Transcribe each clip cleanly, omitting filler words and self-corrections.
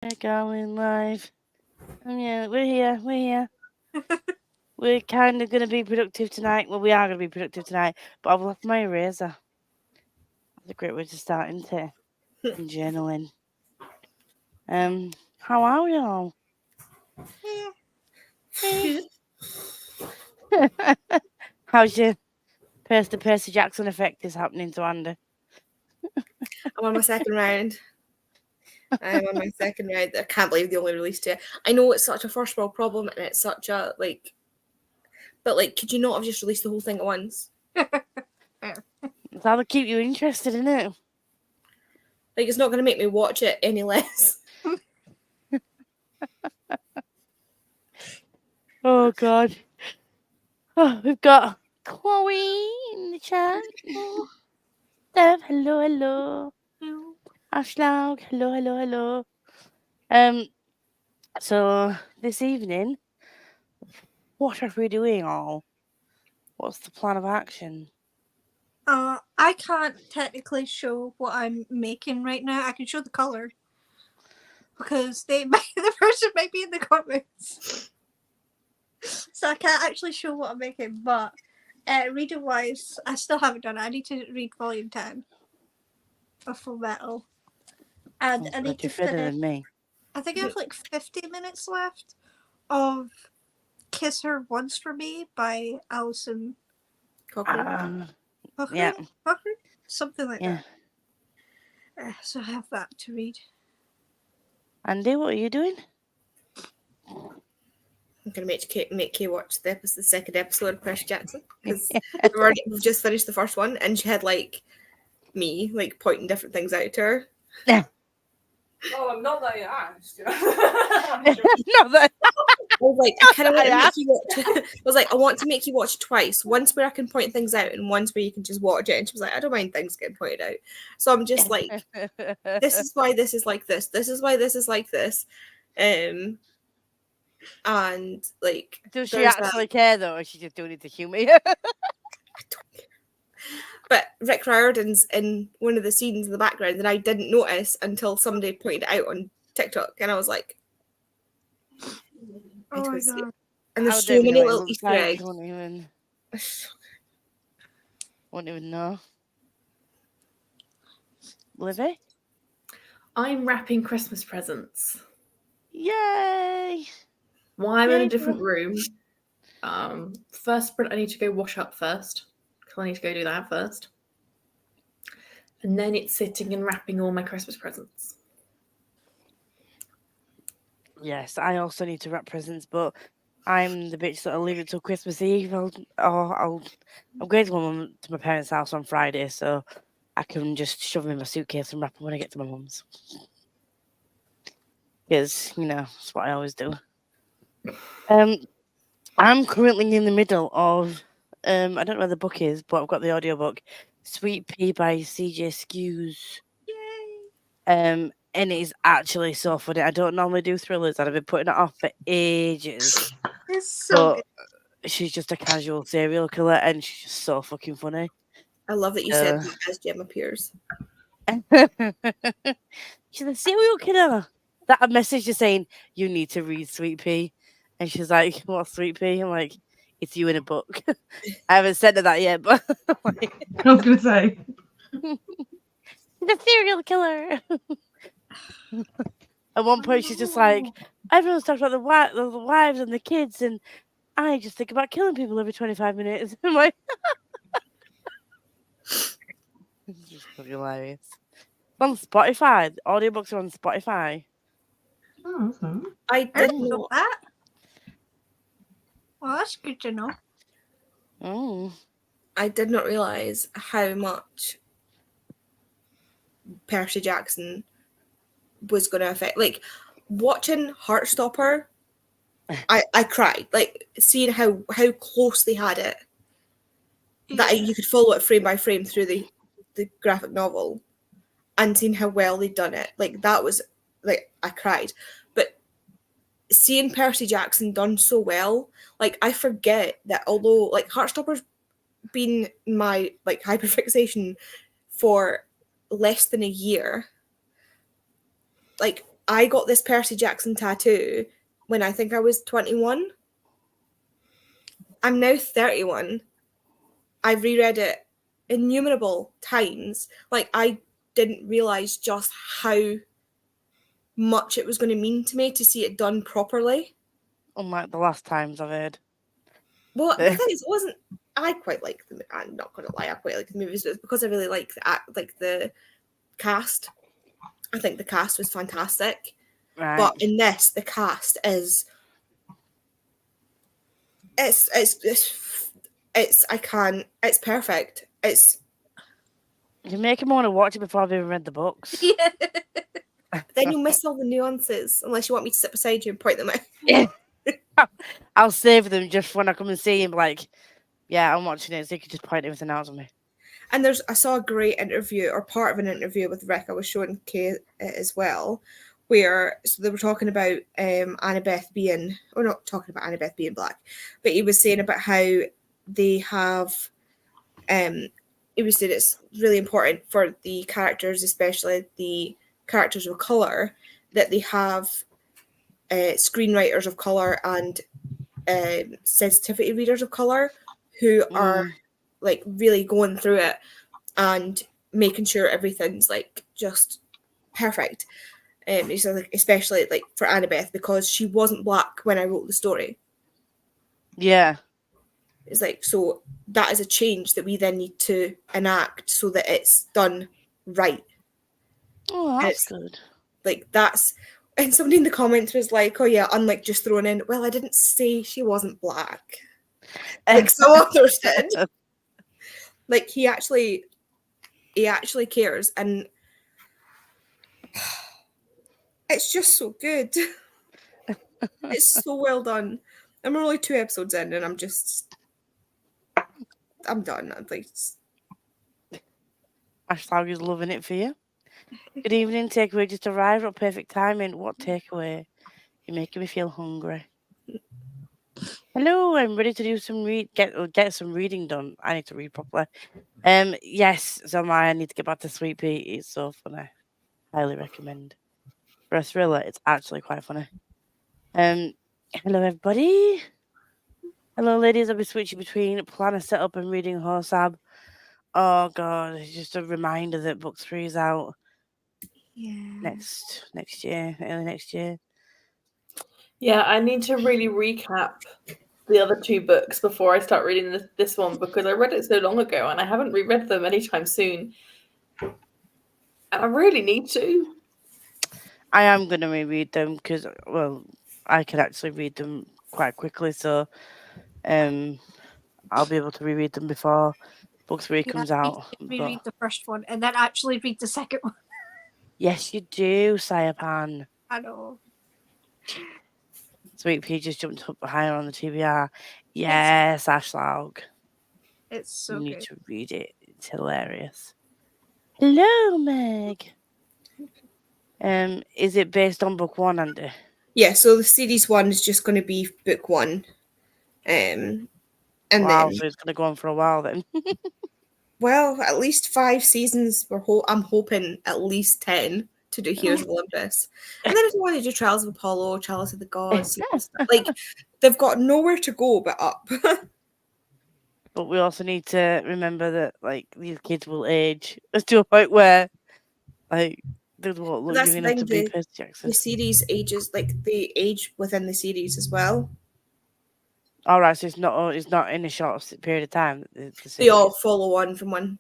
We're going live. Yeah, we're here. We're kind of going to be productive tonight. Well, we are going to be productive tonight, but I've left my eraser. That's a great way to start, isn't it? And journaling. How are we all? How's your Percy Jackson effect is happening to Andy? I'm on my second round. I'm on my second round. I can't believe they only released it. I know it's such a first world problem and it's such a but could you not have just released the whole thing at once? That'll keep you interested, isn't it? Like, it's not going to make me watch it any less. Oh God. Oh, we've got Chloe in the chat. Oh, Steph, hello. Ashlag, hello. So this evening, what are we doing all? What's the plan of action? I can't technically show what I'm making right now. I can show the colour because the person might be in the comments, so I can't actually show what I'm making. But reading wise, I still haven't done it. I need to read volume 10 of Full Metal, and I need to finish. Me. I think I have 50 minutes left of "Kiss Her Once for Me" by Alison Cochrane. Yeah. Cochrane? Something like that. So I have that to read. Andy, what are you doing? I'm going to make Kay watch the second episode of Percy Jackson because we've just finished the first one and she had me pointing different things out to her. Oh, I'm not that asked. Not that. I was like, I kind of want to make you watch. I was like, I want to make you watch twice. Once where I can point things out, and once where you can just watch it. And she was like, I don't mind things getting pointed out. So I'm just like, this is why this is like this. This is why this is like this. And does she actually care though, or is she just doing it to humour you? I don't care. But Rick Riordan's in one of the scenes in the background that I didn't notice until somebody pointed it out on TikTok, and I was like, oh my God. And there's so many little Easter eggs. Won't even know. Livy? I'm wrapping Christmas presents. Yay! While I'm in a different room. First sprint, I need to go wash up first. Because I need to go do that first. And then it's sitting and wrapping all my Christmas presents. Yes, I also need to wrap presents, but I'm the bitch that'll leave it till Christmas Eve. I'm going to my parents' house on Friday, so I can just shove them in my suitcase and wrap them when I get to my mum's. Because, that's what I always do. I'm currently in the middle of, I don't know where the book is, but I've got the audiobook, Sweet Pea by CJ Skews. Yay! And it is actually so funny. I don't normally do thrillers, and I've been putting it off for ages. It's so good. She's just a casual serial killer, and she's just so fucking funny. I love that you said that as Gemma Pierce. She's a serial killer. That message is saying, you need to read Sweet Pea. And she's like, what's Sweet Pea? I'm like, it's you in a book. I haven't said that yet, but I was going to say. The serial killer. At one point, she's just like, everyone's talking about the wives and the kids, and I just think about killing people every 25 minutes. I'm like, it's just fucking hilarious. It's on Spotify. The audiobooks are on Spotify. Oh, awesome. I didn't know that. Well, that's good to know. Oh. I did not realise how much Percy Jackson was going to affect. Watching Heartstopper, I cried. Seeing how close they had it. That you could follow it frame by frame through the graphic novel, and seeing how well they'd done it. That was I cried. But seeing Percy Jackson done so well, I forget that although Heartstopper's been my hyperfixation for less than a year, I got this Percy Jackson tattoo when I think I was 21. I'm now 31. I've reread it innumerable times. Like, I didn't realise just how much it was going to mean to me to see it done properly. Unlike the last times I've heard. Well, the thing is, it wasn't. I quite like the. I'm not going to lie. I quite like the movies, but it's because I really like the cast. I think the cast was fantastic. Right. But in this, the cast is. It's I can't. It's perfect. It's. You make me want to watch it before I've even read the books. Yeah. Then you'll miss all the nuances unless you want me to sit beside you and point them out. I'll save them just when I come and see him. Like, yeah, I'm watching it, so you can just point everything out on me. And I saw a great interview, or part of an interview with Rick. I was showing Kay it as well, where so they were talking about Annabeth being, or not talking about Annabeth being black, but he was saying about how they have, he was saying it's really important for the characters, especially the characters of color, that they have screenwriters of color and sensitivity readers of color who are like really going through it and making sure everything's like just perfect. So like, especially like for Annabeth, because she wasn't black when I wrote the story. Yeah. It's like, so that is a change that we then need to enact so that it's done right. Oh, that's good. Like that's, and somebody in the comments was like, oh yeah, unlike just throwing in, well, I didn't say she wasn't black. Like some others did. Like he actually cares, and it's just so good. It's so well done. I'm only 2 episodes in, and I'm done. I'm like, Ashley is loving it for you. Good evening, takeaway just arrived at perfect timing. What takeaway? You're making me feel hungry. Hello, I'm ready to do some get some reading done. I need to read properly. Yes, so I need to get back to Sweet Pea. It's so funny. Highly recommend. For a thriller, it's actually quite funny. Hello everybody. Hello ladies, I'll be switching between planner setup and reading Horsab. Oh god, it's just a reminder that book 3 is out. Yeah. Next year, early next year. Yeah, I need to really recap the other 2 books before I start reading this one, because I read it so long ago and I haven't reread them anytime soon. And I really need to. I am going to reread them because, well, I can actually read them quite quickly, so I'll be able to reread them before book 3 comes out. Reread the first one and then actually read the second one. Yes, you do, Sayapan. I know. Sweet Pea just jumped up higher on the TBR. Yes, Ashlaug. It's so You need good. to read it. It's hilarious. Hello, Meg. Is it based on book 1, Andy? yeah. So the series 1 is just going to be book 1, and wow, then so it's going to go on for a while then. well, at least 5 seasons. I'm hoping at least 10 to do Heroes of Olympus, and then if you want to do Trials of Apollo, Chalice of the Gods, like they've got nowhere to go but up. But we also need to remember that like these kids will age to a point where like they won't look That's young the enough to thing, be Percy Jackson. The series ages, like they age within the series as well. All right, so it's not in a short period of time. They all follow on from one.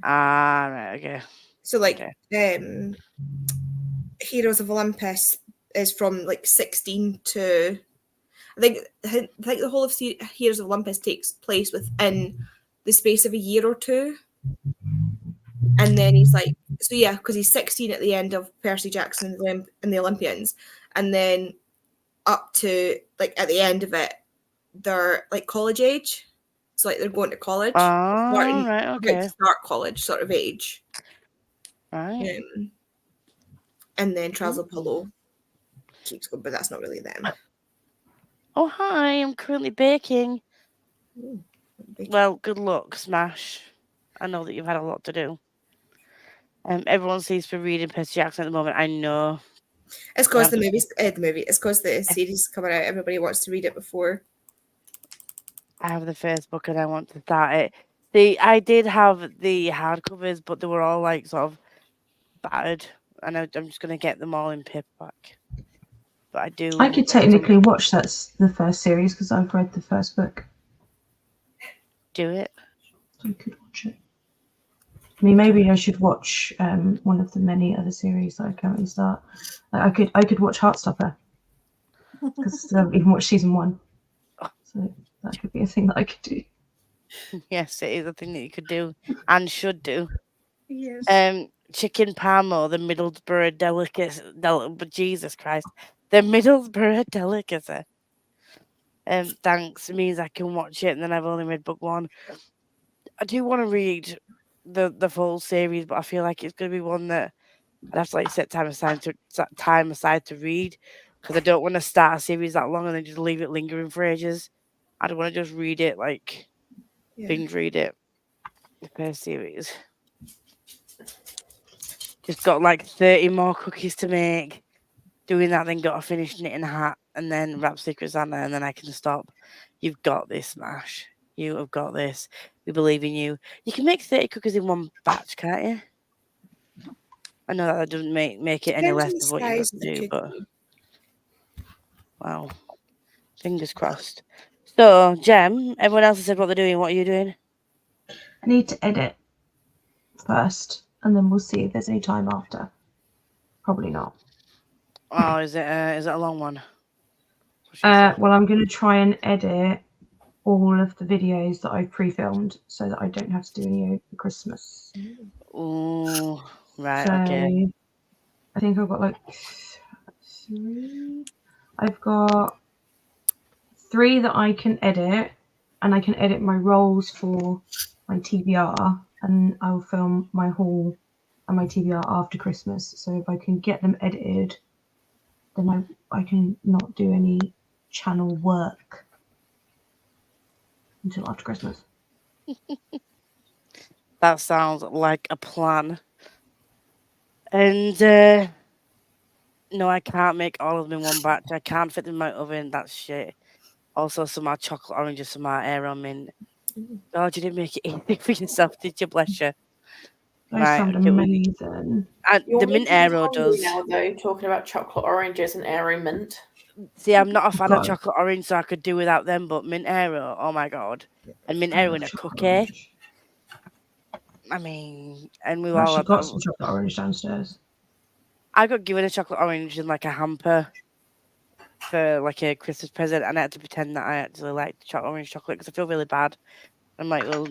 Ah, right, okay. So like, Heroes of Olympus is from like 16 to, I think the whole of Heroes of Olympus takes place within the space of a year or 2. And then he's like, so yeah, because he's 16 at the end of Percy Jackson and the Olympians, and then up to like at the end of it, they're like college age, so like they're going to college. Oh, right, okay. To start college sort of age. Right. And then Trials of Apollo keeps going, but that's not really them. Oh, hi, I'm currently baking. Ooh, well, good luck, Smash. I know that you've had a lot to do. Everyone sees for reading Percy Jackson at the moment. I know. It's because the movie. It's because the series is coming out. Everybody wants to read it before. I have the first book and I want to start it. I did have the hardcovers, but they were all like sort of battered, and I'm just gonna get them all in paperback. But I do. I could technically watch the first series because I've read the first book. Do it. So I could watch it. I mean, maybe I should watch one of the many other series that I currently start. Like, I could watch Heartstopper because I haven't even watched season 1. So that could be a thing that I could do. Yes, it is a thing that you could do and should do. Yes. Chicken parmo, the Middlesbrough delicacy. But Jesus Christ, the Middlesbrough delicacy. Thanks means I can watch it, and then I've only read book 1. I do want to read the full series, but I feel like it's going to be one that I'd have to like set time aside to read, because I don't want to start a series that long and then just leave it lingering for ages. I don't want to just read it like binge read it. The first series. Just got like 30 more cookies to make. Doing that, then got to finish knitting a hat and then wrap Secret Santa, and then I can stop. You've got this, Smash. You have got this. We believe in you. You can make 30 cookies in one batch, can't you? I know that doesn't make it any less of what you got to do, but wow. Fingers crossed. So, Jem, everyone else has said what they're doing. What are you doing? I need to edit first, and then we'll see if there's any time after. Probably not. Oh, is it a long one? Well, I'm going to try and edit all of the videos that I've pre-filmed so that I don't have to do any over Christmas. Ooh, right, So, okay. I think I've got like 3. I've got 3 that I can edit, and I can edit my rolls for my TBR, and I'll film my haul and my TBR after Christmas. So if I can get them edited, then I can not do any channel work until after Christmas. That sounds like a plan. And no, I can't make all of them in one batch. I can't fit them in my oven. That's shit. Also, some more chocolate oranges, some more air on mint. God, you didn't make it easy for yourself, did you? Bless you. Those sound okay, amazing. the mint aero does. Now, though, talking about chocolate oranges and aero mint. See, I'm not a fan of chocolate orange, so I could do without them. But mint aero, oh my god! And mint aero in a cookie. Orange. I mean, and we I've all actually got some chocolate orange downstairs. I got given a chocolate orange in like a hamper for like a Christmas present, and I had to pretend that I actually liked orange chocolate because I feel really bad. I'm like, well,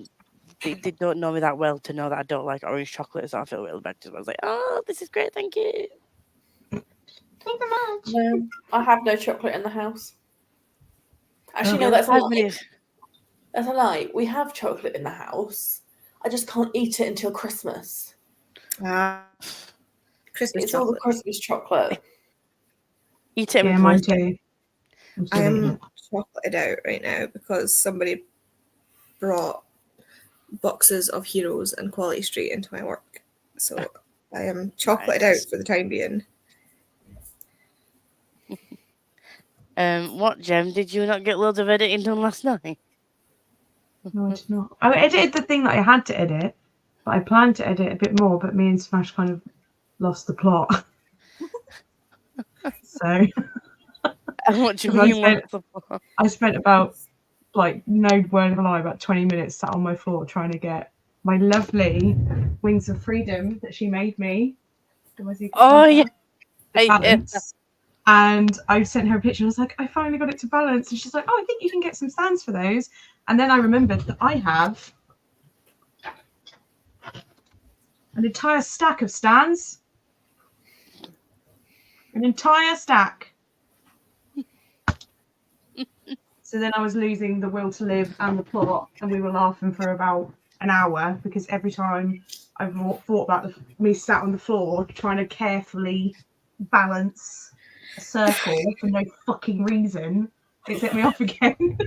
they don't know me that well to know that I don't like orange chocolate, so I feel really bad. So I was like, oh, this is great, thank you. Thank you very much. No, I have no chocolate in the house. Actually, no, that's a lie. That's a lie. We have chocolate in the house. I just can't eat it until Christmas. Christmas it's chocolate. all the Christmas chocolate. Eat it. Yeah, mine too. I am chocolated out right now because somebody brought boxes of Heroes and Quality Street into my work. So I am chocolated out for the time being. What, Jem? Did you not get loads of editing done last night? No, I did not. I edited the thing that I had to edit, but I planned to edit a bit more, but me and Smash kind of lost the plot. So What do you mean? I spent about, like, no word of a lie, about 20 minutes sat on my floor trying to get my lovely Wings of Freedom that she made me. Oh, yeah. Balance. And I sent her a picture and I was like, I finally got it to balance. And she's like, oh, I think you can get some stands for those. And then I remembered that I have an entire stack of stands. An entire stack. So then I was losing the will to live and the plot, and we were laughing for about an hour because every time I thought about me sat on the floor trying to carefully balance a circle for no fucking reason, it set me off again.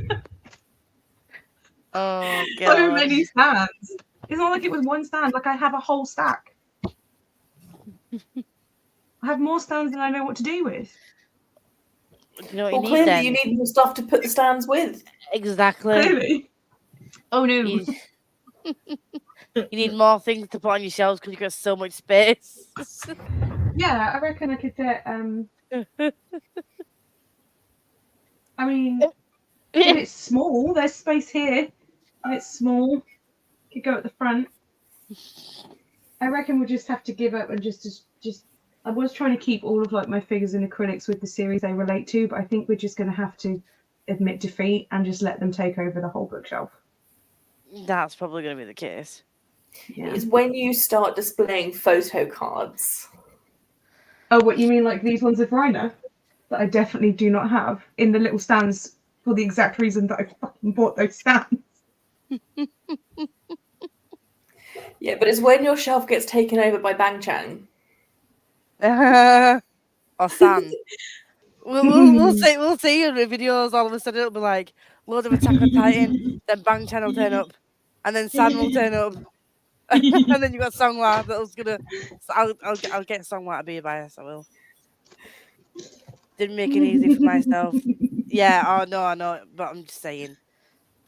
Oh, God. So many stands. It's not like it was one stand. Like, I have a whole stack. I have more stands than I know what to do with. Do you know what Well, you need clearly then? you need more stuff to put the stands with. Exactly. Clearly. Oh no. You, you need more things to put on your shelves because you've got so much space. Yeah, I reckon I could get. I mean, if it's small, there's space here. If it's small, could go at the front. I reckon we'll just have to give up and just. I was trying to keep all of like my figures and acrylics with the series they relate to, but I think we're just going to have to admit defeat and just let them take over the whole bookshelf. That's probably going to be the case. Yeah. Is when you start displaying photo cards. Oh, what you mean, like these ones of Rhina that I definitely do not have in the little stands for the exact reason that I fucking bought those stands. Yeah, but it's when your shelf gets taken over by Bang Chang. Or San. We'll see in the videos. All of a sudden it'll be like load of Attack on Titan, then Bang Chan will turn up, and then San will turn up, and then you got Songhua that was gonna. So I'll get Songhua to be a bias. I will. Didn't make it easy for myself. Yeah. Oh no, I know, but I'm just saying,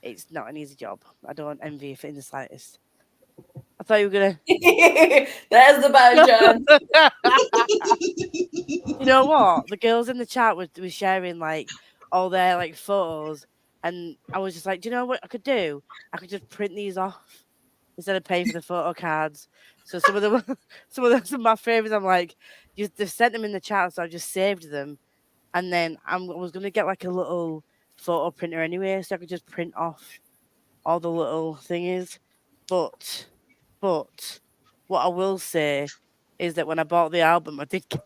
it's not an easy job. I don't envy it in the slightest. I thought you were gonna. There's the Bang Chan. You know what? The girls in the chat were sharing like all their like photos, and I was just like, do you know what I could do? I could just print these off instead of paying for the photo cards. So some of them, some of my favorites. I'm like, they've sent them in the chat, so I just saved them, and then I was gonna get like a little photo printer anyway, so I could just print off all the little thingies. But what I will say is that when I bought the album, I did get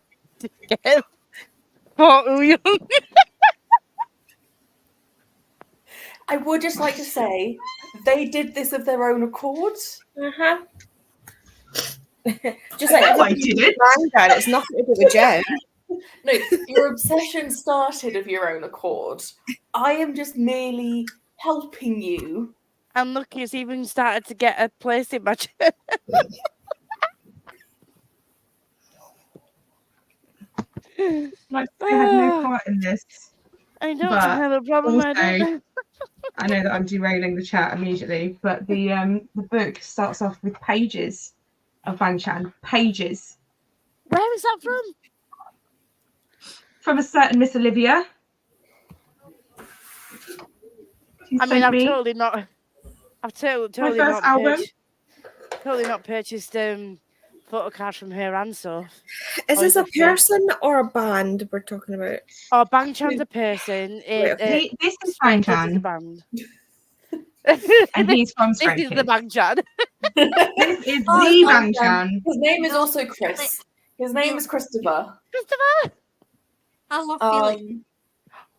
I would just like to say they did this of their own accord. Uh-huh. Just like I did it. Granddad, it's nothing to do with Jen. No, your obsession started of your own accord. I am just merely helping you. And look, it's even started to get a place in my chair. Like I had no part in this. I don't But have a problem. I also- don't. I know that I'm derailing the chat immediately, but the book starts off with pages of Bang Chan. Pages. Where is that from? From a certain Miss Olivia. I mean, I've totally not. I've totally first not album. totally not purchased photo cards from her and stuff. Is Or this is a it fake? person or a band we're talking about? Oh, Bang Chan's a person. okay. This is Stray Bang Kids is a Chan, band. and he's from This Stray is the Kids. Bang Chan. This is Oh, the Bang Bang Chan. His name is also Chris. His name is Christopher. Christopher. I love Felix.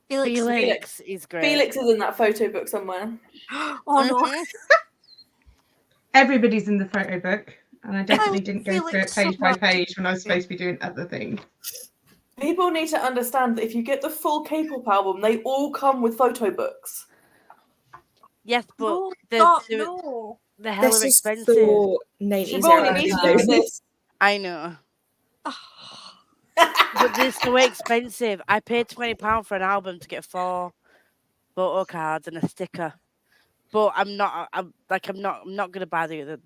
Felix. Felix is great. Felix is in that photo book somewhere. Oh no. Mhm. Everybody's in the photo book, and I definitely didn't go through it Felix so page by much. page when I was supposed to be doing other things. People need to understand that if you get the full K-pop album, they all come with photo books. Yes, but No, they're stop, no. hella This is expensive. so 90s. Siobhan, you early need to 2000s. do this. I know. But they're so expensive. I paid £20 for an album to get 4 photo cards and a sticker. But I'm not gonna buy the.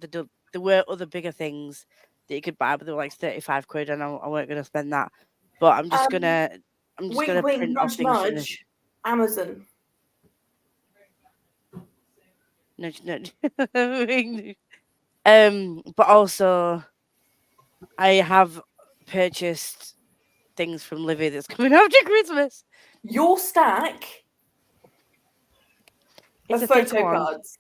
There were other bigger things that you could buy, but they were like 35 quid, and I weren't gonna spend that. But I'm just gonna Wink, print wink, off nudge, things from the nudge. Amazon. nudge. But also I have purchased things from Livy that's coming after Christmas. Your stack It's of a thick photo one. cards.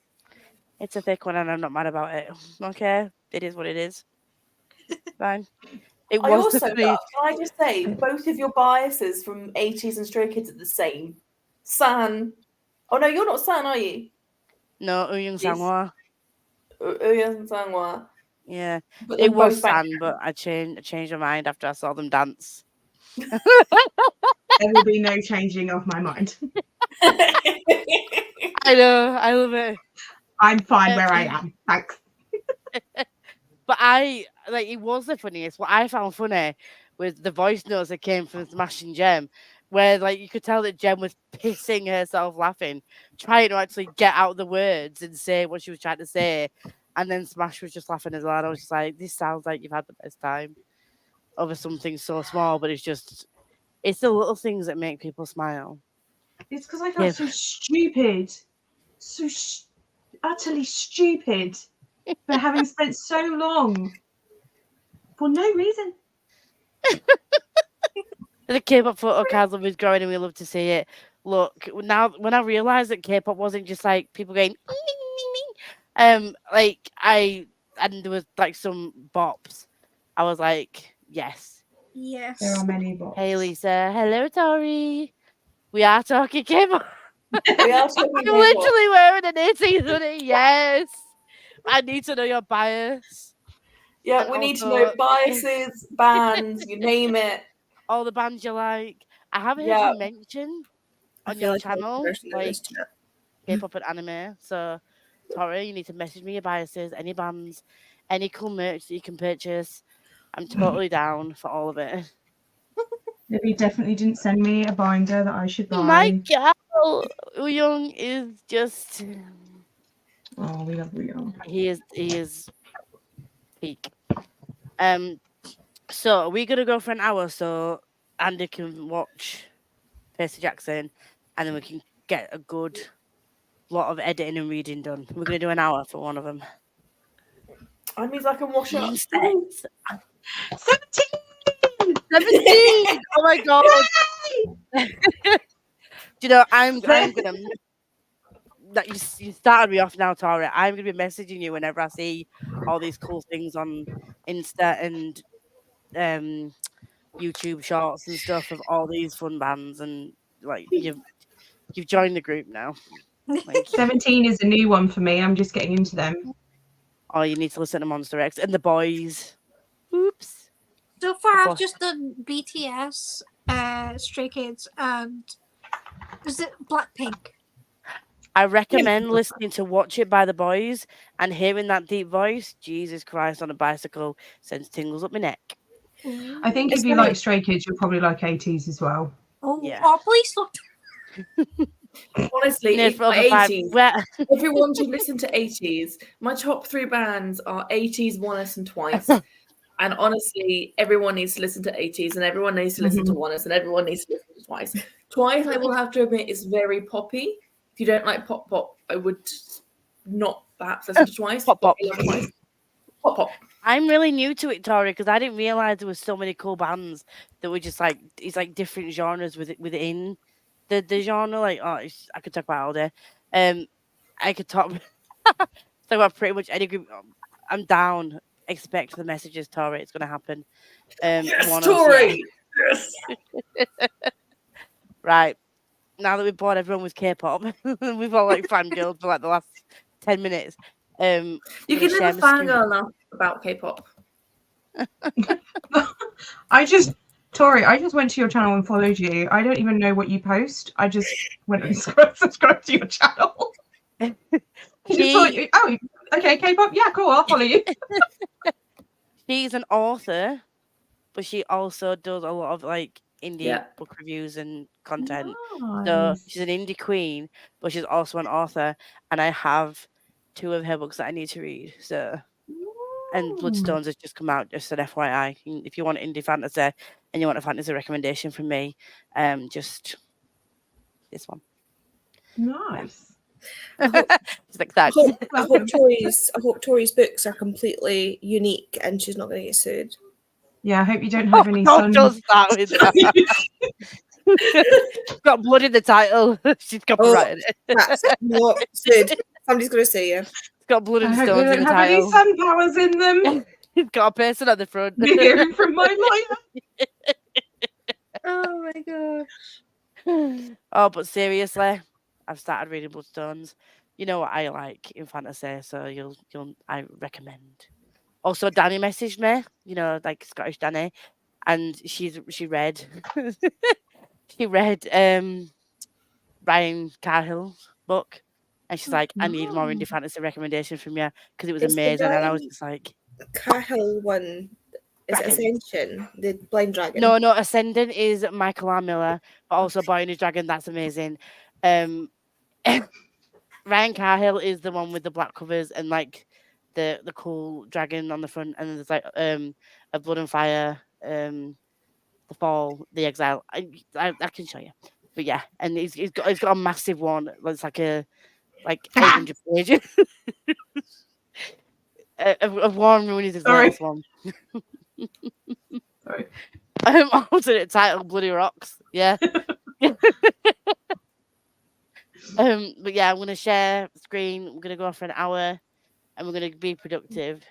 It's a thick one, and I'm not mad about it. Okay, it is what it is. Fine. It I was also the love, can I just say, both of your biases from 80s and Stray Kids are the same. San. Oh no, you're not San, are you? No, Uyung Yes. Sanghwa. Uyun and Sanghwa. Yeah, But it they're was both back. San, but I changed my mind after I saw them dance. There will be no changing of my mind. I know, I love it. I'm fine where I am. Thanks. But it was the funniest. What I found funny with the voice notes that came from Smash and Jem, where like you could tell that Jem was pissing herself laughing, trying to actually get out the words and say what she was trying to say, and then Smash was just laughing as well. And I was just like, this sounds like you've had the best time over something so small, but it's the little things that make people smile. It's because I felt so stupid, utterly stupid for having spent so long for no reason. The K-pop photo cards love is growing, and we love to see it. Look, now when I realised that K-pop wasn't just like people going, like and there was like some bops, I was like, yes. Yes. There are many bots. Hey Lisa, hello Tori. We are talking K-pop. We are talking I'm K-pop. literally wearing an 18 hoodie. Yes. I need to know your bias. Yeah, And we need to also- know biases, bands, you name it. All the bands you like. I haven't heard Yeah. you mention I on feel your like I'm the channel person in like this chat. K-pop and anime. So, Tori, you need to message me your biases, any bands, any cool merch that you can purchase. I'm totally down for all of it. Libby definitely didn't send me a binder that I should buy. My girl, Young is just. Oh, we love Real. He is peak. So we're gonna go for an hour so Andy can watch Percy Jackson, and then we can get a good lot of editing and reading done. We're gonna do an hour for one of them. That means I can wash up. Instead, 17! 17! Oh my god! Do you know I'm gonna. That you started me off now, Tori. I'm gonna be messaging you whenever I see all these cool things on Insta and YouTube shorts and stuff of all these fun bands, and like you've joined the group now. Like, 17 is a new one for me. I'm just getting into them. oh, you need to listen to Monster X and the boys. Oops. So far, Before- I've just done BTS, Stray Kids, and is it Blackpink? I recommend listening to Watch It by the Boys and hearing that deep voice. Jesus Christ, on a bicycle sends tingles up my neck. I think It's if you funny. like Stray Kids, you'll probably like 80s as well. Oh, Yeah. oh, please look. Honestly, Yes, for over 5. 80s. Well, Everyone should listen to 80s. My top 3 bands are 80s, Once, and Twice. And honestly, everyone needs to listen to 80s, and everyone needs to listen to Once, and everyone needs to listen to Twice. Twice, I will have to admit, is very poppy. If you don't like pop, I would not perhaps listen to Twice. Pop. but I love Twice. Pop. I'm really new to it, Tori, because I didn't realize there were so many cool bands that were just like it's like different genres within the genre. Like, I could talk about all day. I could talk about pretty much any group. I'm down. Expect the messages, Tori. It's gonna happen. Yes, one Tori! us, Yes! right. Now that we've bored everyone with K-pop, we've all like fangirled for like the last 10 minutes. You gonna can share never my screen. fangirl enough about K-pop. Tori, I just went to your channel and followed you. I don't even know what you post. I just went and subscribed to your channel. Just like, oh, okay, K-pop, yeah, cool, I'll follow you. She's an author, but she also does a lot of like indie book reviews and content. So she's an indie queen, but she's also an author, and I have 2 of her books that I need to read. So, and Bloodstones has just come out. Just an FYI, if you want indie fantasy and you want a fantasy recommendation from me, just this one. Nice. Just like that. I hope Tori's books are completely unique and she's not going to get sued. Yeah, I hope you don't have any Don't sons. start with that. Got blood in the title. She's copyrighted it. That's not sued. Somebody's going to sue you. It's got blood I and hope you stones in don't the have any title. sun powers in them. It's got a person at the front. You're hearing from my lawyer. Oh my gosh. Oh, but seriously, I've started reading Bloodstones. You know what I like in fantasy, so I recommend. Also, Danny messaged me, you know, like Scottish Danny, and she read Ryan Carhill's book, and she's like, I need more indie fantasy recommendation from you because it was It's the amazing, and I was Ryan just like, Cahill one Is it Dragons. Ascension, the blind dragon? No, Ascendant is Michael R. Miller, but also Boy and His Dragon. That's amazing. Ryan Cahill is the one with the black covers and like the cool dragon on the front, and then there's like a Blood and Fire, the Fall, the Exile. I can show you, but yeah, and he's got a massive one. It's like 800 pages. Of Warren Rooney's his Sorry. latest one. Sorry. Alternate title, Bloody Rocks. Yeah. But yeah, I'm gonna share the screen. We're gonna go for an hour, and we're gonna be productive.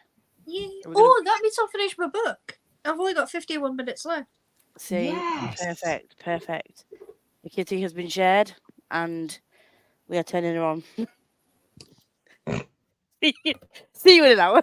Yay. We're gonna- Oh, that means I'll finish my book. I've only got 51 minutes left. See, Yes. perfect. The kitty has been shared, and we are turning her on. See you in an hour.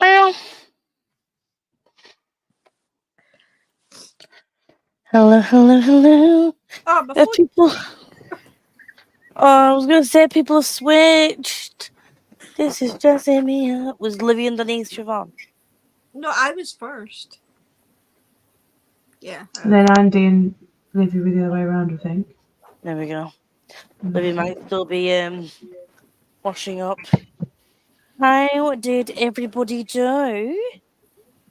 Well, hello. Oh, my The phone. people. Oh, I was gonna say people have switched. This is dressing me up. Was Livy underneath Siobhan? No, I was first. Yeah. And then Andy and Livy were the other way around, I think. There we go. Livy might still be washing up. Hi, what did everybody do?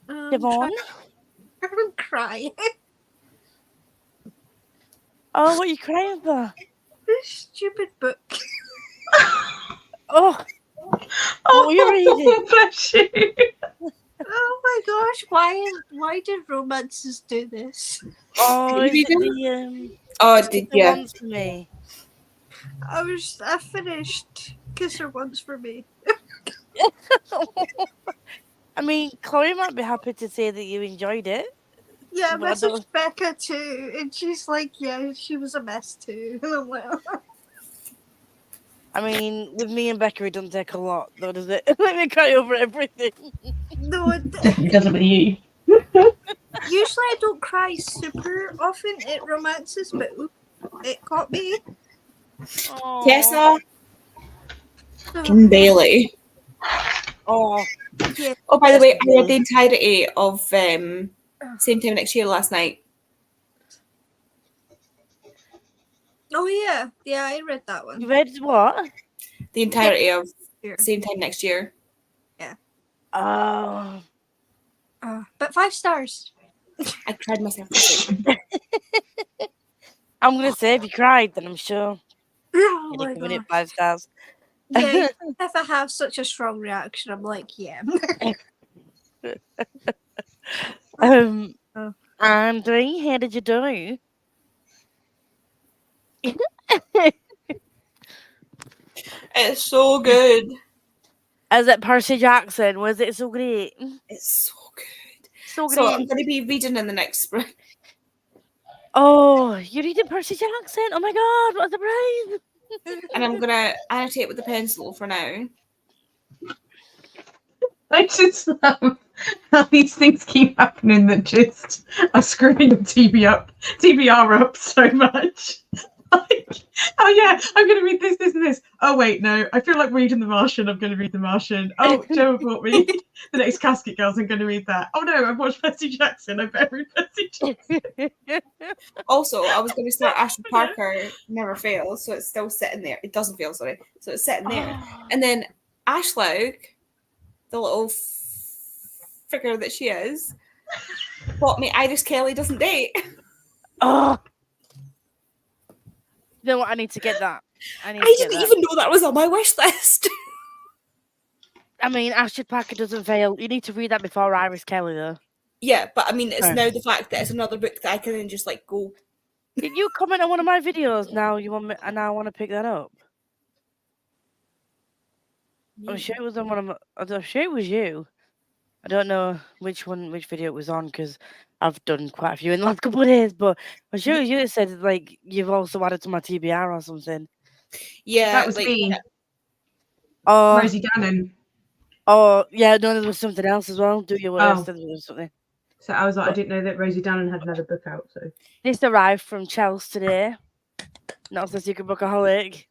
Siobhan? I'm crying. Oh, what are you crying for? This stupid book. Oh, what were you reading? Bless you. Oh my gosh! Why did romances do this? Oh, You is it reading? the Oh, Kiss Her yeah. Once for me? I finished Kiss Her Once for Me. I mean, Chloe might be happy to say that you enjoyed it. Yeah, I But I don't- messaged Becca too, and she's like, "Yeah, she was a mess too." And I'm like, I mean, with me and Becca, it doesn't take a lot, though, does it? Let me cry over everything. "No." Definitely doesn't with you. Usually, I don't cry super often at romances, but it caught me. Aw. Tessa So, and Bailey. Oh, yeah. Oh, by the Yes, way, I read Bailey. the entirety of Same Time Next Year last night. Oh yeah, yeah. I read that You one. read what? The entirety of Here. Same Time Next Year. Oh. But 5 stars. I cried myself to sleep. I'm going to say if you cried, then I'm sure Oh you're my giving it god. 5 stars. Yeah, if I have such a strong reaction, I'm like, yeah. Um, Oh. Andre, how did you do? It's so good. As it Percy Jackson, was it so great? It's so good. So So I'm great. going to be reading in the next spring. Oh, you're reading Percy Jackson? Oh my god, what a surprise! And I'm going to annotate with the pencil for now. I just love how these things keep happening that just are screwing the TBR up so much. Like, oh yeah, I'm going to read this, and this. Oh wait, no, I feel like reading The Martian. I'm going to read The Martian. Oh, Joe bought me The Next Casket Girls. I'm going to read that. Oh no, I've watched Percy Jackson. I better read Percy Jackson. Also, I was going to start Ashley Parker Never Fails, so it's still sitting there. It doesn't fail, sorry. So it's sitting there. And then Ashleigh, the little figure that she is, bought me Iris Kelly Doesn't Date. Oh, you know what? I need to get that. I didn't even know that was on my wish list. I mean, Ashford Packer doesn't fail. You need to read that before Iris Kelly, though. Yeah, but I mean, it's Oh. now the fact that it's another book that I can then just like go. Did you comment on one of my videos? Now you want me, and now I want to pick that up. I'm sure it was on one of my. I'm sure it was you. I don't know which video it was on because I've done quite a few in the last couple of days. But I'm sure it was you that said like you've also added to my TBR or something. Yeah, That was like me, Oh, Rosie Gannon. oh yeah, no, there was something else as well. Do your worst. There was something. So I was like, I didn't know that Rosie Gannon had another book out. So This arrived from Chelsea today. Not the Secret Bookaholic.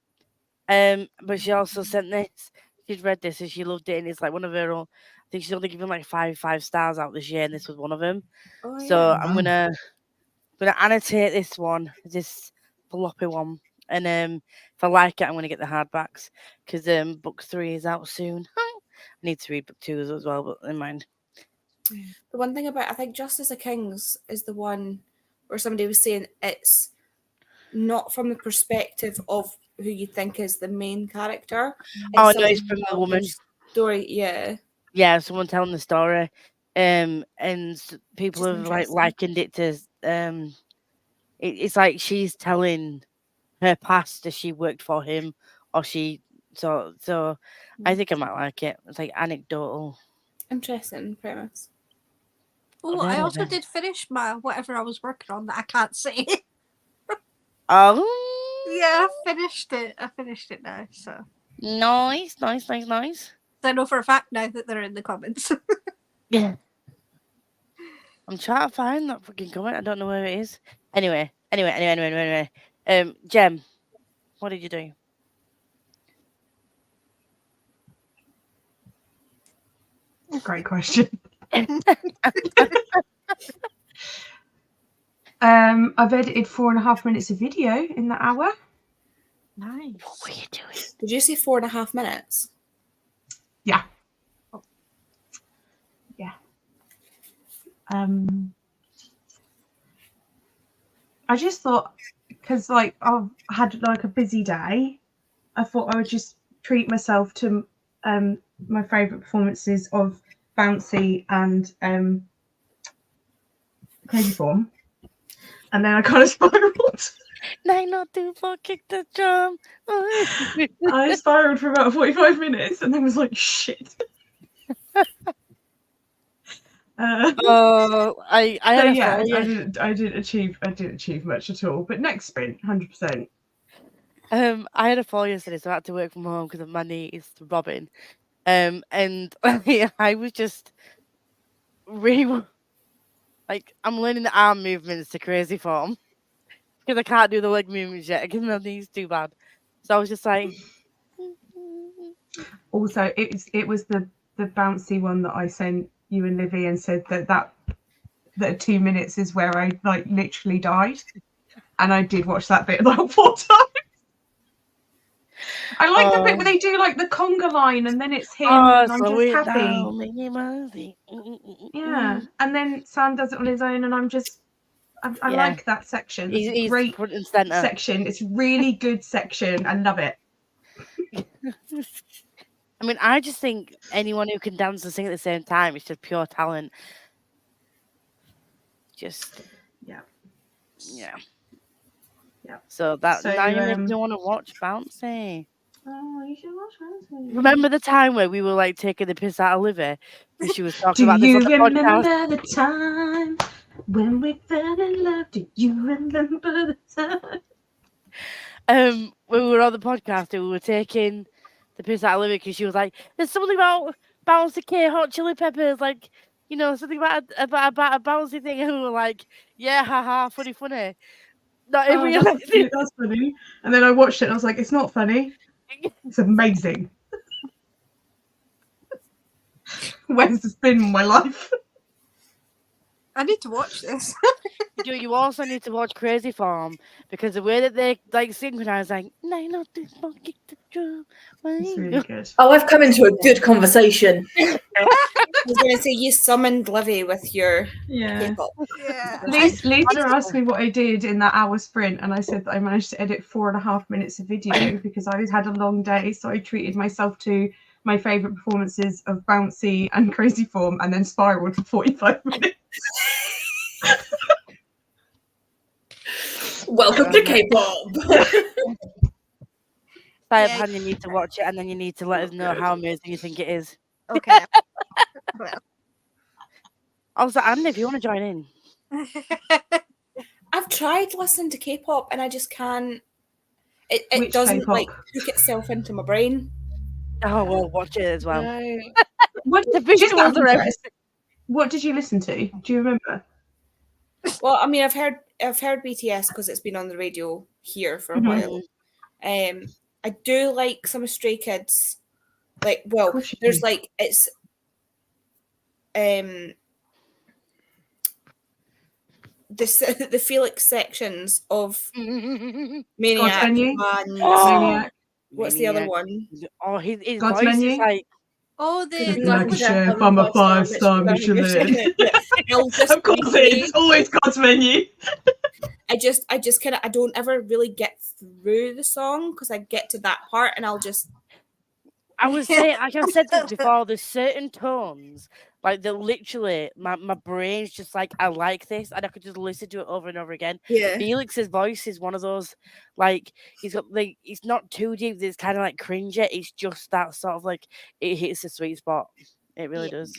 But she also sent this. She's read this and she loved it, and it's like one of her own. I think she's only given like five stars out this year, and this was one of them. So I'm gonna annotate this one, this floppy one, and if I like it, I'm gonna get the hardbacks because book 3 is out soon. I need to read book 2 as well, but never mind. the one thing about I think Justice of Kings is the one where somebody was saying it's not from the perspective of who you think is the main character. Oh no, someone it's from the telling woman. their story, yeah. Yeah, someone telling the story, and people Which is have like interesting. likened it to it's like she's telling her past as she worked for him, or she so I think I might like it. It's like anecdotal. Interesting premise. Oh, I also did finish my whatever I was working on that I can't say. Oh Yeah, I finished it. I finished it now. So nice. I know for a fact now that they're in the comments. Yeah. I'm trying to find that fucking comment. I don't know where it is. Anyway. Jem, what did you do? Great question. I've edited 4.5 minutes of video in that hour. Nice. What were you doing? Did you say 4.5 minutes? Yeah. Oh. Yeah. I just thought, because like I've had like a busy day, I thought I would just treat myself to my favourite performances of Bouncy and Crazy Form, and then I kind of spiraled. 902 kick the drum. I spiraled for about 45 minutes, and then was like, shit. I had a yeah, fall, I didn't achieve much at all. But next sprint, 100%. I had a fall yesterday, so I had to work from home because of my knee is throbbing. And I was just really like, I'm learning the arm movements to Crazy Form because I can't do the leg movements yet because my knee's too bad. So I was just like. Also, it was the Bouncy one that I sent you and Livy and said that 2 minutes is where I like literally died, and I did watch that bit about 4 times. I like the bit where they do like the conga line and then it's him and I'm just happy. Yeah, and then Sam does it on his own and I'm just I like that section. It's a great front and center section. It's a really good section. I love it. I mean, I just think anyone who can dance and sing at the same time is just pure talent. Just yeah. So now you make me want to watch Bouncy. Oh, you should watch Bouncy. Remember the time where we were like taking the piss out of Livy because she was talking Do about this on the you remember podcast? the time when we fell in love? Do you remember the time? When we were on the podcast and we were taking the piss out of Livy because she was like, "There's something about Bouncy K Hot Chili Peppers, like, you know, something about a bouncy thing," and we were like, "Yeah, haha, funny." Not That's funny. And then I watched it and I was like, it's not funny. It's amazing. Where's this been in my life? I need to watch this. You also need to watch Crazy Form because the way that they like synchronize, like, It's really good. Oh, I've come into a good conversation. I was going to say you summoned Livy with your K-pop. Yeah. Lisa asked me what I did in that hour sprint, and I said that I managed to edit 4.5 minutes of video because I had a long day, so I treated myself to my favourite performances of Bouncy and Crazy Form, and then spiraled for 45 minutes. Welcome to K-pop. Sayabhan, you need to watch it, and then you need to let us know how amazing you think it is. Okay. Also, Anne, if you want to join in. I've tried listening to K-pop and I just can't. It Which doesn't K-pop? like hook itself into my brain. Oh well, watch it as well. No. What, The just out visuals of are interest, what did you listen to? Do you remember? Well, I mean, I've heard BTS because it's been on the radio here for a while. I do like some Stray Kids. Like, well, there's like it's the Felix sections of Maniac and Maniac. What's the other one? Oh, his God's voice Menu? is like. Oh, the Like a chef, I'm a 5-star Michelin. Of course it's always God's Menu. I just kind of I don't ever really get through the song because I get to that part and I'll just. I was saying, like I've said this before, there's certain tones, like that literally, my brain's just like, I like this, and I could just listen to it over and over again. Yeah. Felix's voice is one of those, like, he's got, like, it's not too deep, it's kind of like cringy, it's just that sort of, like, it hits the sweet spot. It really does.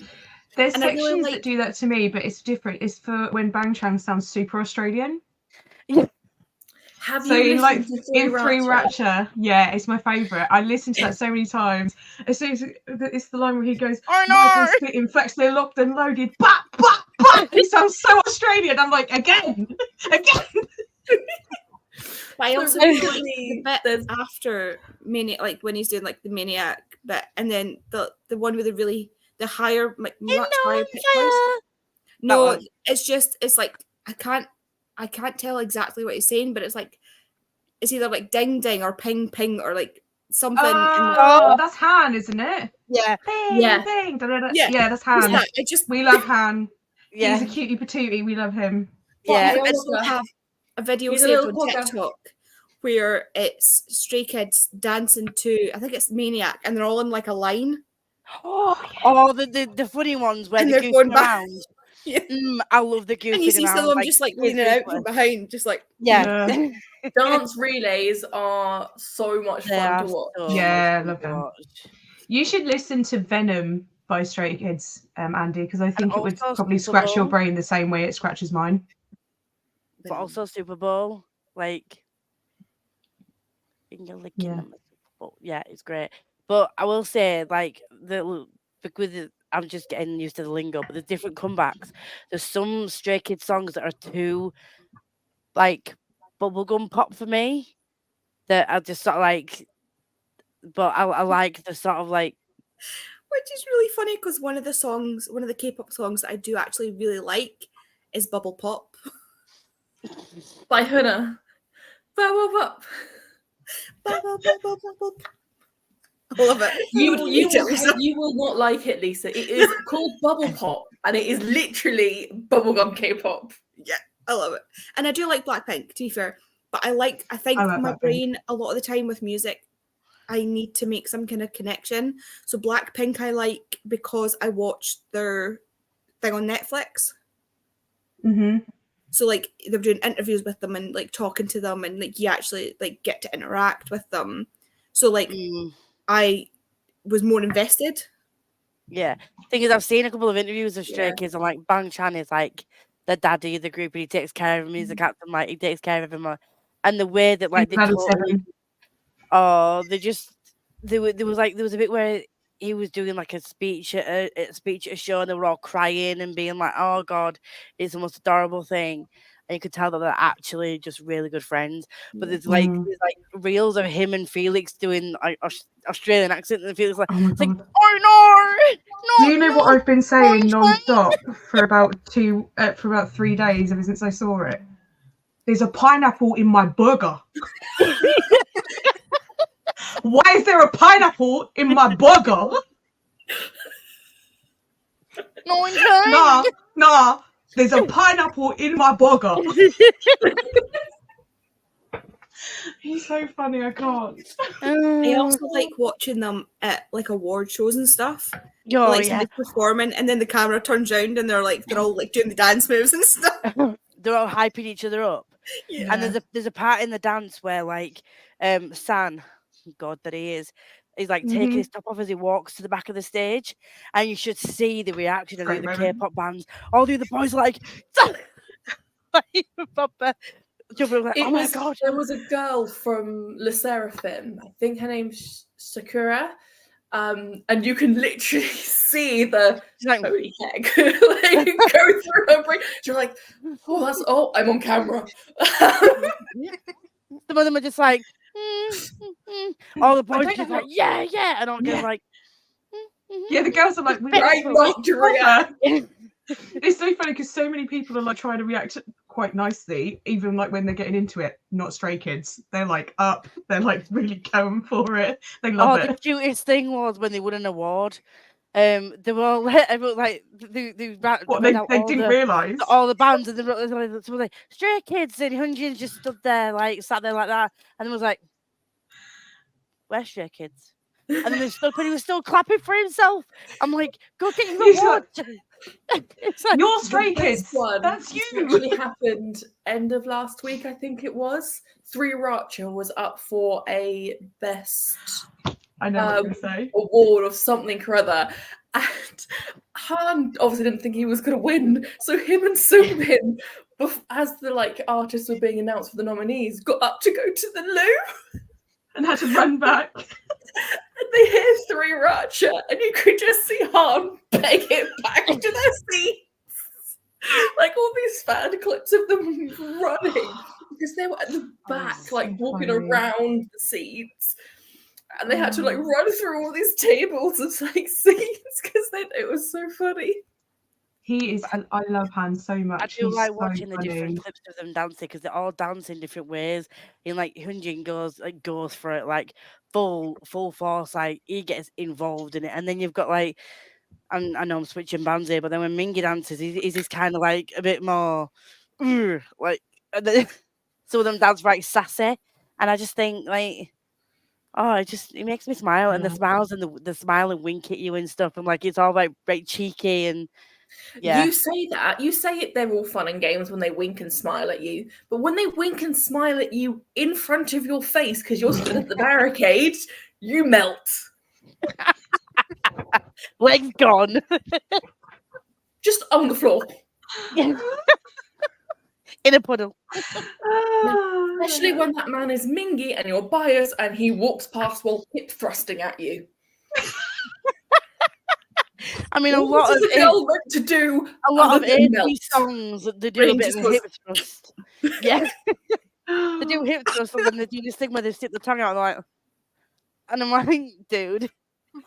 There's And sections I really that do that to me, but it's different. It's for when Bang Chan sounds super Australian. Yeah. Have So you in like listened to in Three Ratchet? Ratchet, yeah, it's my favourite. I listened to that so many times. As soon as it's the line where he goes, I Michael know. spitting, flexibly locked and loaded, bap, bap, bap. He sounds so Australian. I'm like, again. But I So also feel like the really, bit there's- after Maniac, like when he's doing like the Maniac bit, and then the one with the higher, like much higher pitch voice. No, one. it's like I can't tell exactly what he's saying, but it's like it's either like ding ding or ping ping or like something. Oh, that's Han, isn't it? Yeah, Ping, Yeah. ping, da, da, da. Yeah. Yeah, that's Who's Han. that? I just We love Han. yeah, He's a cutie patootie. We love him. yeah. I also have a video He's a saved little on quagga. TikTok where it's Stray Kids dancing to, I think it's Maniac, and they're all in like a line. Oh, the funny ones where And they're they're going goofing back. around. Yeah. I love the goofing And you see around. some of them like, just like kids leaning out goofing. from behind, just like Yeah. Dance relays are so much They fun are to watch. so Yeah, much fun love to them. watch. You should listen to Venom by Stray Kids, Andy, because I think it would also probably Super scratch your Bowl. brain the same way it scratches mine. But also Super Bowl, like finger licking Yeah. them at Super Bowl. Yeah, it's great. But I will say, like I'm just getting used to the lingo, but there's different comebacks. There's some Stray Kids songs that are too like bubblegum pop for me. That I just sort of like, but I like the sort of like. which is really funny because one of the K-pop songs that I do actually really like is Bubble Pop. By Huna. Bubble pop. Bubble, bubble, bubble. I love it. You will not like it, Lisa. It is called Bubble Pop, and it is literally bubblegum K-pop. I love it. And I do like Blackpink, to be fair. But I think I like my Blackpink. brain, a lot of the time with music, I need to make some kind of connection. So Blackpink I like because I watched their thing on Netflix. Mm-hmm. So like they're doing interviews with them and like talking to them and like you actually like get to interact with them. So like I was more invested. Yeah. Thing is, I've seen a couple of interviews of Stray Yeah. Kids, and like Bang Chan is like the daddy of the group, and he takes care of him. He's the captain, like he takes care of him, and the way that like they totally, they just there was a bit where he was doing like a speech at a show, and they were all crying and being like, "Oh God, it's the most adorable thing." And you could tell that they're actually just really good friends. But there's like reels of him and Felix doing Australian accent, and Felix like, Oh my it's like, God. "Oh no, Do you know what I've been saying non-stop for about 3 days ever since I saw it? There's a pineapple in my burger. Why is there a pineapple in my burger? Nah. There's a pineapple in my burger. He's so funny, I can't. I also like watching them at like award shows and stuff. Oh, like yeah. somebody's performing and then the camera turns around and they're all like doing the dance moves and stuff. They're all hyping each other up. Yeah. And there's a part in the dance where like San, God that he is, he's like taking his top off as he walks to the back of the stage, and you should see the reaction of the other K-pop bands. All the other boys are like, oh my God. There was a girl from Le Seraphim, I think her name's Sakura, and you can literally see the like, holy heck like, go through her brain. You're like, I'm on camera. Some of them are just like, all the boys are just like, yeah, and all the girls are like, yeah, the girls are like, I'm not to react. It's so funny because so many people are like trying to react quite nicely, even like when they're getting into it. Not Stray Kids, they're like up, they're like really going for it. They love it. The cutest thing was when they won an award. They were all everyone like they didn't realise all the bands, and they were like Stray Kids, and Hyunjin just stood there like sat there like that, and then was like, "Where's Stray Kids?" And then they stood, but he was still clapping for himself. I'm like, "Go get your award." It's like, you're Stray Kids. One, That's you. Actually happened end of last week, I think it was. Three Racha was up for a best. I know what you're going to say. Award of something or other. And Han obviously didn't think he was going to win. So him and Soobin as the like artists were being announced for the nominees, got up to go to the loo, And had to run back. and they hit 3 Racha, and you could just see Han peg it back to their seats. Like all these fan clips of them running because they were at the back, so like walking funny. around the seats, and they had to like run through all these tables of like seats because it was so funny. He is. I love Han so much. I do He's like so watching the funny. different clips of them dancing because they're all dancing different ways. And like Hyunjin goes for it like full force, like he gets involved in it. And then you've got like, I know I'm switching bands here, but then when Mingy dances, he's this kind of like a bit more like. And then some of them dance right sassy, and I just think like, oh, it makes me smile, and the Yeah. smiles and the smile and wink at you and stuff, and like it's all like very cheeky and. Yeah. You say that. You say it. They're all fun and games when they wink and smile at you. But when they wink and smile at you in front of your face because you're stood at the barricade, you melt. Legs gone. Just on the floor. In a puddle. Especially when that man is Mingy and you're biased and he walks past while hip thrusting at you. I mean, a What lot of is a girl meant to do? a lot of other than 80s melt? songs, they do a bit of a hip thrust. Yeah, they do hip thrust, and then they do this thing where they stick the tongue out, like, and I'm like, dude.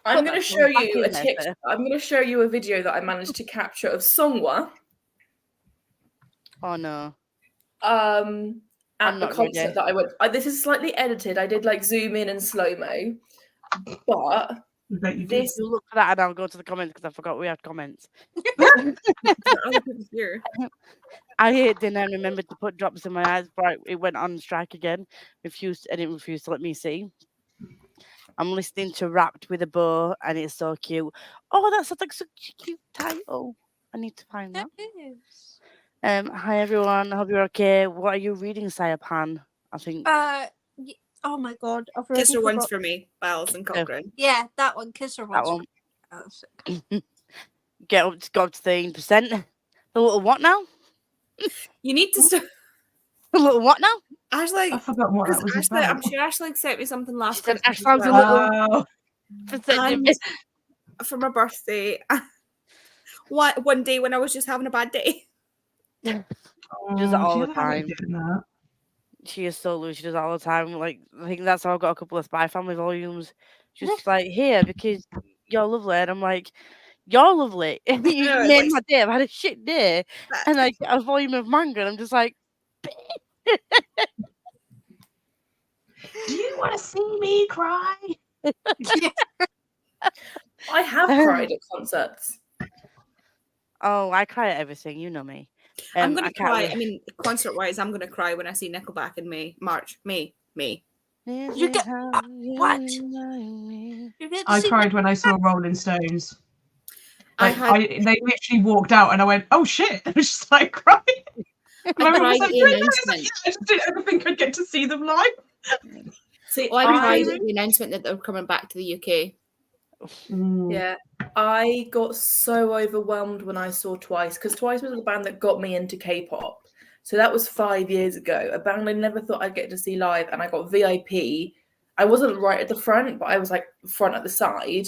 I'm going to show back you in a there tip. first. I'm going to show you a video that I managed to capture of Songwa. Oh no. At I'm the not concert ready. that I went. This is slightly edited. I did like zoom in and slow mo, but I bet you did. this You look for that, and I'll go to the comments because I forgot we had comments. Other people here. I ate dinner and remembered to put drops in my eyes, but it went on strike again. It refused to let me see. I'm listening to Wrapped with a Bow, and it's so cute. Oh, that's like such a cute title. I need to find that. It is. Hi everyone. I hope you're okay. What are you reading, Sayapan? I think. Oh my god, I've already Kisser one's forgot. for me. Biles and Cochrane. Yeah, that one. Kisser That one's one. for me. Go up to 13%. The little what now? You need to start. The little what now? Ashley, I forgot what that was Ashley, I'm about. sure Ashley sent me something last She said Christmas as Ashley's a well. little- Oh, And for my birthday. One day when I was just having a bad day. She does it all the she had a habit time. of doing that. She is so loose. She does it all the time. Like, I think that's how I got a couple of Spy Family volumes. She's just like, here, because you're lovely. And I'm like, you're lovely. You Yeah, made like- my day. I've had a shit day. And I get a volume of manga, and I'm just like, Do you want to see me cry? I have cried at concerts. oh, I cry at everything. You know me. I'm gonna I can't cry. wait. I mean, concert wise, I'm gonna cry when I see Nickelback in May. You get what? You get to I see cried when I saw Rolling Stones. I Like, had they literally walked out and I went, oh shit. I was just like crying. I My mum cried was at like, the "Really?" announcement. I just didn't ever think I'd get to see them live. See, Well, I cried I at the announcement that they were coming back to the UK. yeah, I got so overwhelmed when I saw Twice because Twice was the band that got me into K-pop. So that was 5 years ago. A band I never thought I'd get to see live, and I got VIP. I wasn't right at the front, but I was like front at the side.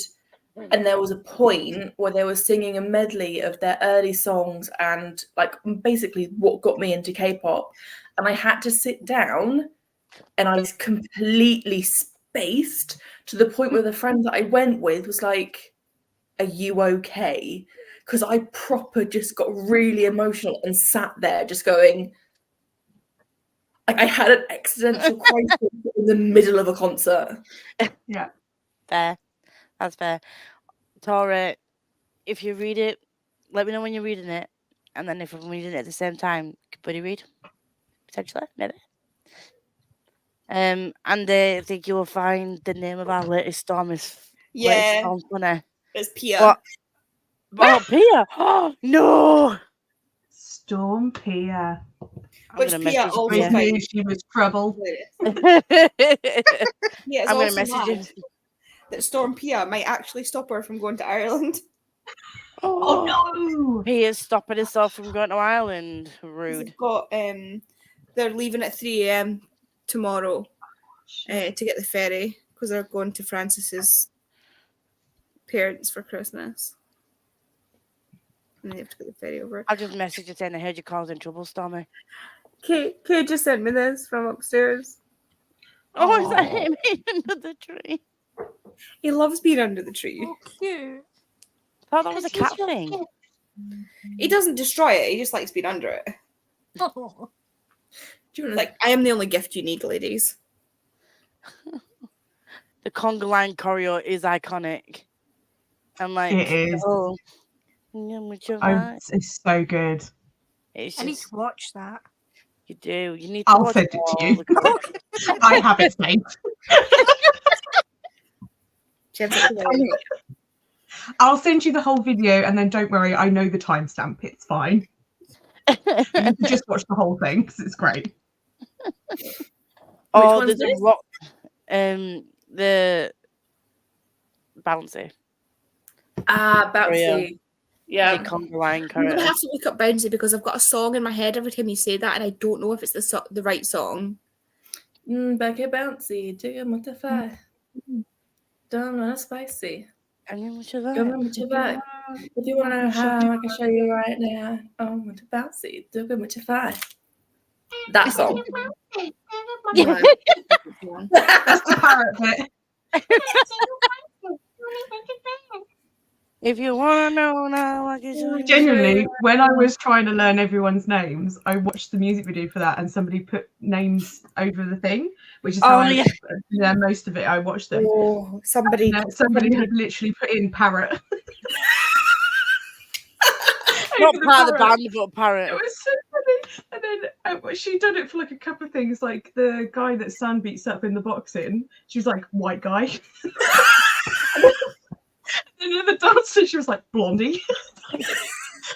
And there was a point where they were singing a medley of their early songs and like basically what got me into K-pop. And I had to sit down and I was completely spaced to the point where the friend that I went with was like, are you okay? Because I proper just got really emotional and sat there just going, like I had an existential crisis in the middle of a concert. Yeah. Fair. That's fair. Tora, if you read it, let me know when you're reading it. And then if I'm reading it at the same time, could buddy read? Potentially, maybe. And I think you will find the name of our latest storm is latest storm funny. It's Pia. What? Oh, Pia! Oh, no! Storm Pia. I'm Which gonna Pia message also I Pia. finds knew she was trouble. Yeah, it's I'm gonna also message mad him. that Storm Pia might actually stop her from going to Ireland. Oh no! He is stopping himself from going to Ireland. Rude. They've got they're leaving at 3 a.m. tomorrow to get the ferry because they're going to Francis's parents for Christmas. And they have to get the ferry over. I just messaged you saying I heard your car's in trouble, Stormy. Kate just sent me this from upstairs. Oh, is that Aw. him under the tree? He loves being under the tree. Oh, cute. I thought that was a cat thing. He doesn't destroy it. He just likes being under it. Oh. Do you want Like, I am the only gift you need, ladies. The conga line choreo is iconic. And like, It is. oh, yeah, with your I, eyes. it's so good. It's I need just, to watch that. you do. You need to I'll watch send it to all you. the content. I have it saved. I'll send you the whole video, and then don't worry, I know the timestamp. It's fine. You can just watch the whole thing because it's great. Oh, one's there's a this? rock. The bouncy. Bouncy. Yeah. The conga line I'm going to choreo. have to look up Bouncy because I've got a song in my head every time you say that and I don't know if it's the right song. Back it bouncy, do you want to fire? Don't want spicy. And then what you like? Come on with your back. If you want to know how, I can show you right now. Oh, want to bouncy, do good with your fire. That song. Yeah. That's the parrot bit. If you want to know now, I can show you. Genuinely, when I was trying to learn everyone's names, I watched the music video for that, and somebody put names over the thing, which is how I learned most of it. I watched them. Oh, somebody. Somebody had literally put in parrot. Not over part of the parrot. band, but parrot. It was so funny. And then she done it for like a couple of things, like the guy that Sun beats up in the boxing. She was like, white guy. And then the dancer, she was like, blondie. I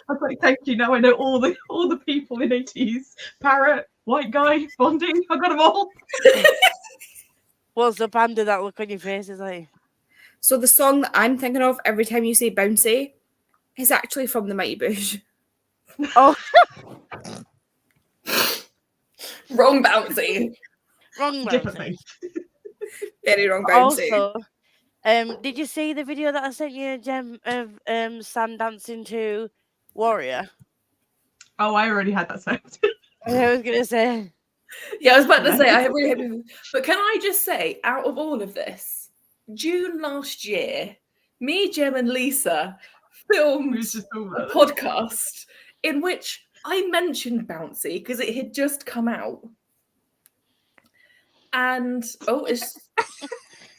was like, thank you. Now I know all the people in 80s. Parrot, white guy, blondie. I got them all. What's the band of that look on your face? Is like, So the song that I'm thinking of every time you say Bouncy is actually from the Mighty Bush. oh, Wrong bouncy. wrong Different one. thing. Very wrong Bouncy. Also, did you see the video that I sent you, Jem, of Sam dancing to Warrior? Oh, I already had that saved. I was gonna say. Yeah, I was about to say, I really hope. But can I just say, out of all of this, June last year, me, Jem, and Lisa filmed a podcast in which I mentioned Bouncy because it had just come out. And it's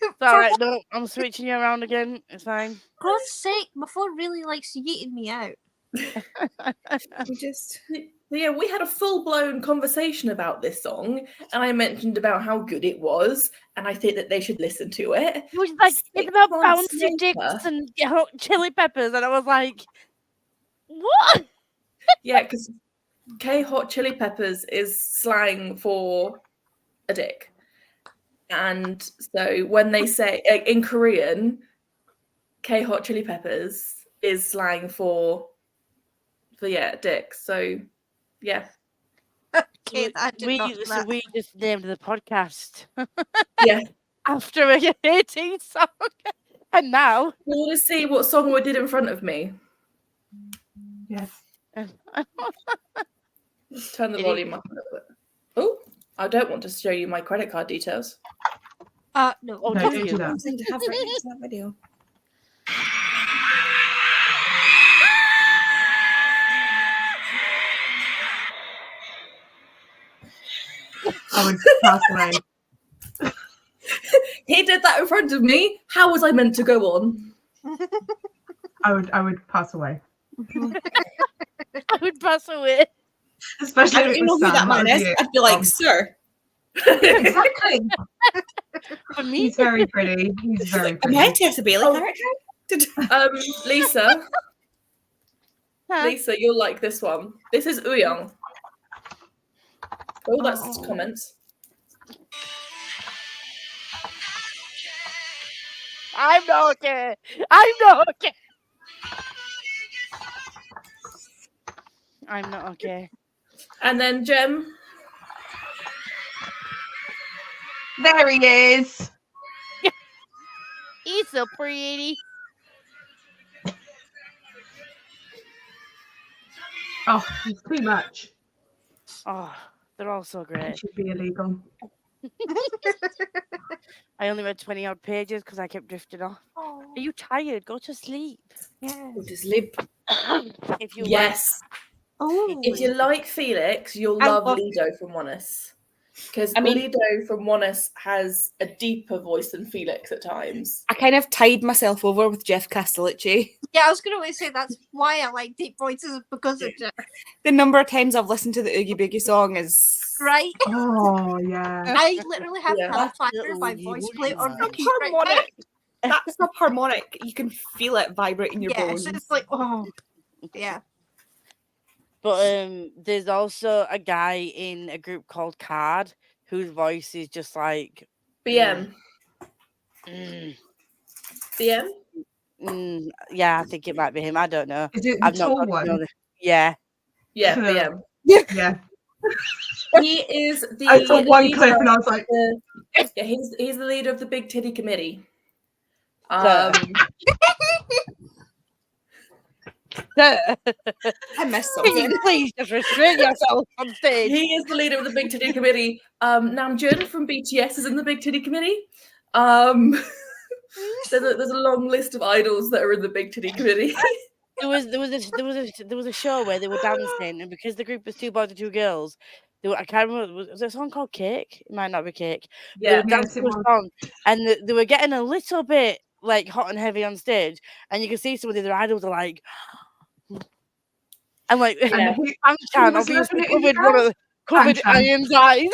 It's all right. No, I'm switching you around again. It's fine. God's sake, my phone really likes yeeting me out. yeah, we had a full-blown conversation about this song, and I mentioned about how good it was, and I think that they should listen to it. It was like it's 6 about months bouncy later- dicks and hot chili peppers, and I was like, what? Yeah, because K hot chili peppers is slang for a dick. And so when they say in Korean, K hot chili peppers is slang for dick. So yeah. Okay, I did not know So that. we just named the podcast Yeah. after a 18 song, and now You want to see what song we did in front of me? Yes. Turn the It volume up a little bit. Oh, I don't want to show you my credit card details. No. Oh, No, did don't you? do that. Something to have right next to that video. I would pass away. He did that in front of me. How was I meant to go on? I would pass away. I would pass away. Especially I if don't it even know was who Sam, that man would is. be it. I'd be like, sir. Exactly. For me, He's very pretty. He's very Am pretty. I Tessa Bailey Oh. character? Lisa, huh? Lisa, you'll like this one. This is Uyong. Oh, that's comments. I'm not okay. I'm not okay. I'm not okay. And then Jem. There he is. He's so pretty. Oh, it's too much. Oh, they're all so It great. should be illegal. I only read 20 odd pages because I kept drifting off. Oh, Are you tired? Go to sleep. yes. Go to sleep. If you Yes. Oh, If you like Felix, you'll I love love- Lido from Onus. Because I mean- Lido from Onus has a deeper voice than Felix at times. I kind of tied myself over with Jeff Castellucci. yeah, I was going to say that's why I like deep voices because of Jeff. The number of times I've listened to the Oogie Boogie song is Right? Oh, yeah. I literally have Yeah. Hellfire by Oogie voice Boogie play on Man. repeat right now. harmonic. That's the harmonic. You can feel it vibrate in your Yes, bones. it's like, oh, yeah. But there's also a guy in a group called Card whose voice is just like BM. mm, BM? yeah, I think it might be him. I don't know. Is it the I've not tall got to know one? the, yeah. Yeah, Yeah. BM. Yeah. He is the I saw one leader clip and I was of like, the- yeah, he's the leader of the Big Titty Committee. So- I missed Can you something. please just restrain yourself on stage? He is the leader of the Big Titty Committee. Namjoon from BTS is in the Big Titty Committee. There's a long list of idols that are in the Big Titty Committee. There was a show where they were dancing, and because the group was 2 boys and 2 girls, I can't remember. Was there a song called Cake? It might not be Cake. They were Yes, dancing it to a was. song, and they were getting a little bit like hot and heavy on stage, and you can see some of the other idols are like, and like Yeah. who- Ancan was obviously laughing at you covered one guys? of covered Ancan. Iron's eyes,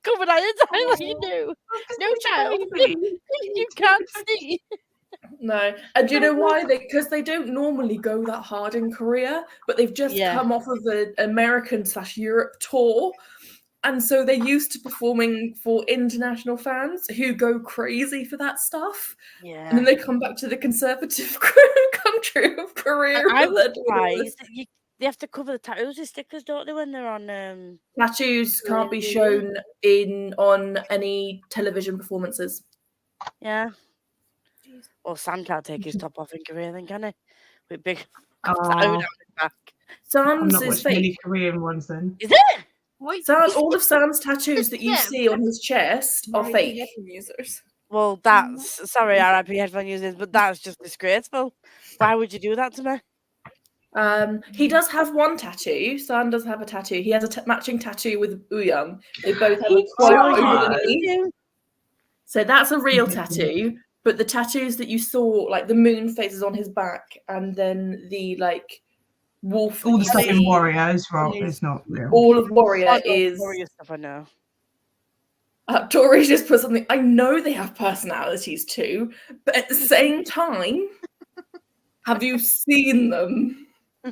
covered Iron's eyes like you Oh. do. No, Just child. a baby. You can't see. No, and do you know why? Because they don't normally go that hard in Korea, but they've just Yeah. come off of an American/Europe tour, and so they're used to performing for international fans who go crazy for that stuff, and Yeah. then they come back to the conservative country of Korea. And I and was they're doing all this. surprised that they have to cover the tattoos and stickers, don't they, when they're on Tattoos can't be TV? shown on any television performances. Yeah. Well, Sam can't take his top off in Korea, then, can he? With big Oh, tattoo down his back. I'm Sam's not is watching any fake. Korean ones then. Is it? Wait, All of Sam's tattoos that you Yeah. see on his chest are fake. Users. Well, that's sorry, RIP headphone users, but that's just disgraceful. Why would you do that to me? He does have one tattoo. Sam does have a tattoo. He has a matching tattoo with Uyang. They both have a He quote does. over the knee. You. So that's a real tattoo. But the tattoos that you saw, like the moon faces on his back, and then the like wolf. All the that stuff you in see, Warrior is wrong. It's not real. all of Warrior Oh, no, is. Warrior stuff, I know. Tori just put something. I know they have personalities too, but at the same time, have you seen them? We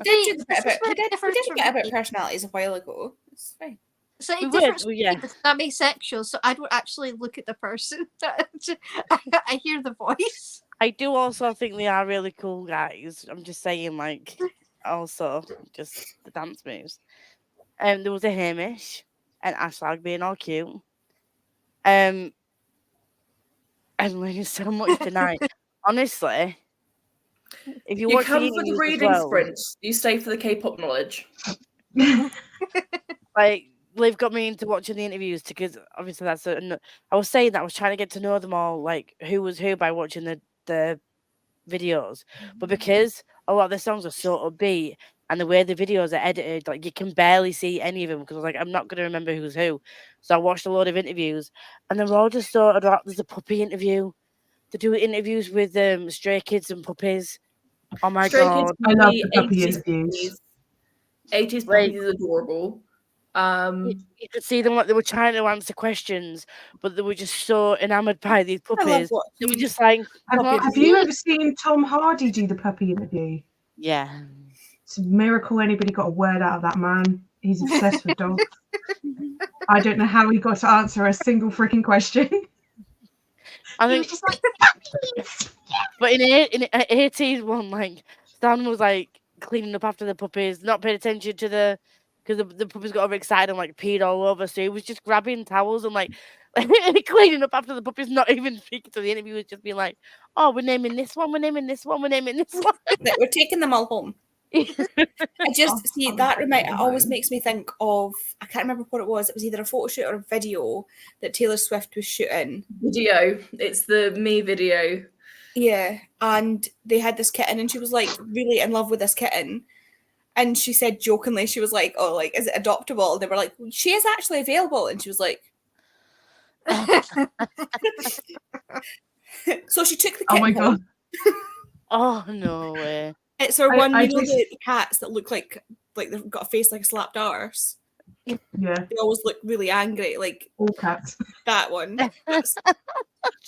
did This is where the get difference a for bit me. of personalities a while ago. It's fine. So We it's would, different. well, yeah. Because I'm asexual, so I don't actually look at the person. I hear the voice. I do also think they are really cool guys. I'm just saying, like, also just the dance moves. There was a Hamish and Ashlag being all cute. I'm learning so much tonight. Honestly, if you You watch come the for the interviews as reading well, sprints. You stay for the K-pop knowledge. like Liv got me into watching the interviews because obviously I was saying that I was trying to get to know them all, like who was who, by watching the videos, but because a lot of the songs are so upbeat and the way the videos are edited, like you can barely see any of them because I was like, I'm not going to remember who's who. So I watched a load of interviews and they're all just sort of like, there's a puppy interview. They do interviews with Stray Kids and puppies. Oh my Stray god. Kids I love puppy, the puppy 80s interviews. puppies. 80s Like- puppies is adorable. You could see them like they were trying to answer questions, but they were just so enamored by these I love puppies. They were just like, Have you ever seen Tom Hardy do the puppy interview? yeah. It's a miracle anybody got a word out of that man. He's obsessed with dogs. I don't know how he got to answer a single freaking question. I He think, was just like, but in 80s one, like Stan was like cleaning up after the puppies, not paying attention to because the puppies got overexcited and like peed all over. So he was just grabbing towels and like cleaning up after the puppies, not even speaking to the interviewer, just being like, "Oh, we're naming this one, we're naming this one, we're naming this one." Like, we're taking them all home. I just see that it always makes me think of, I can't remember what it was. It was either a photo shoot or a video that Taylor Swift was shooting. Video. It's the Me video. Yeah, and they had this kitten, and she was like really in love with this kitten. And she said jokingly, she was like, "Oh, like, is it adoptable?" And they were like, "She is actually available." And she was like, so she took the Oh kitten my home. god. Oh no way! It's her I- one, I you know, just- the cats that look like they've got a face like a slapped arse. Yeah, They always look really angry, like all cats. that one. That's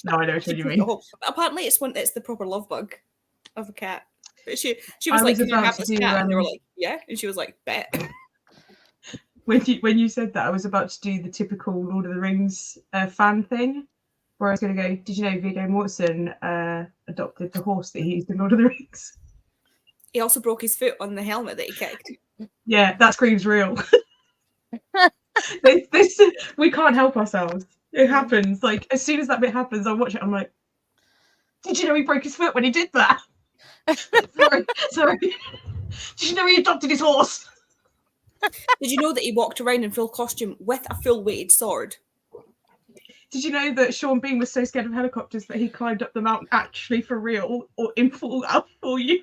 No, I know what you mean. but apparently it's the proper love bug of a cat. But she I was like, was "Can you about have to this do, cat?" And they were like, "Yeah." And she was like, "Bet." When you said that, I was about to do the typical Lord of the Rings fan thing, where I was going to go, did you know Viggo Mortensen adopted the horse that he used in Lord of the Rings? He also broke his foot on the helmet that he kicked. Yeah, that screams real. We can't help ourselves. It happens. Like, as soon as that bit happens, I watch it, I'm like, did you know he broke his foot when he did that? Sorry. Did you know he adopted his horse? Did you know that he walked around in full costume with a full weighted sword? Did you know that Sean Bean was so scared of helicopters that he climbed up the mountain actually for real, or in full costume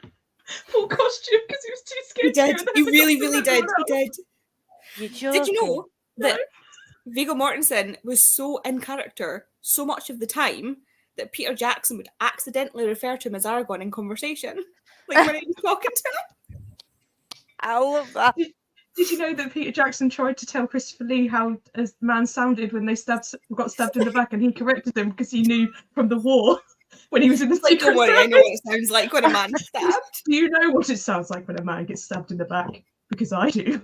because he was too He scared? did. He really, really did. He did. You're Did you joking. know that Viggo Mortensen was so in character so much of the time that Peter Jackson would accidentally refer to him as Aragorn in conversation, like when he was talking to him? I love that. Did you know that Peter Jackson tried to tell Christopher Lee how as the man sounded when they got stabbed in the back, and he corrected them because he knew from the war when he was in the Like, don't Secret worry, I know Service. what it sounds like when a man is stabbed. Do you know what it sounds like when a man gets stabbed in the back? Because I do.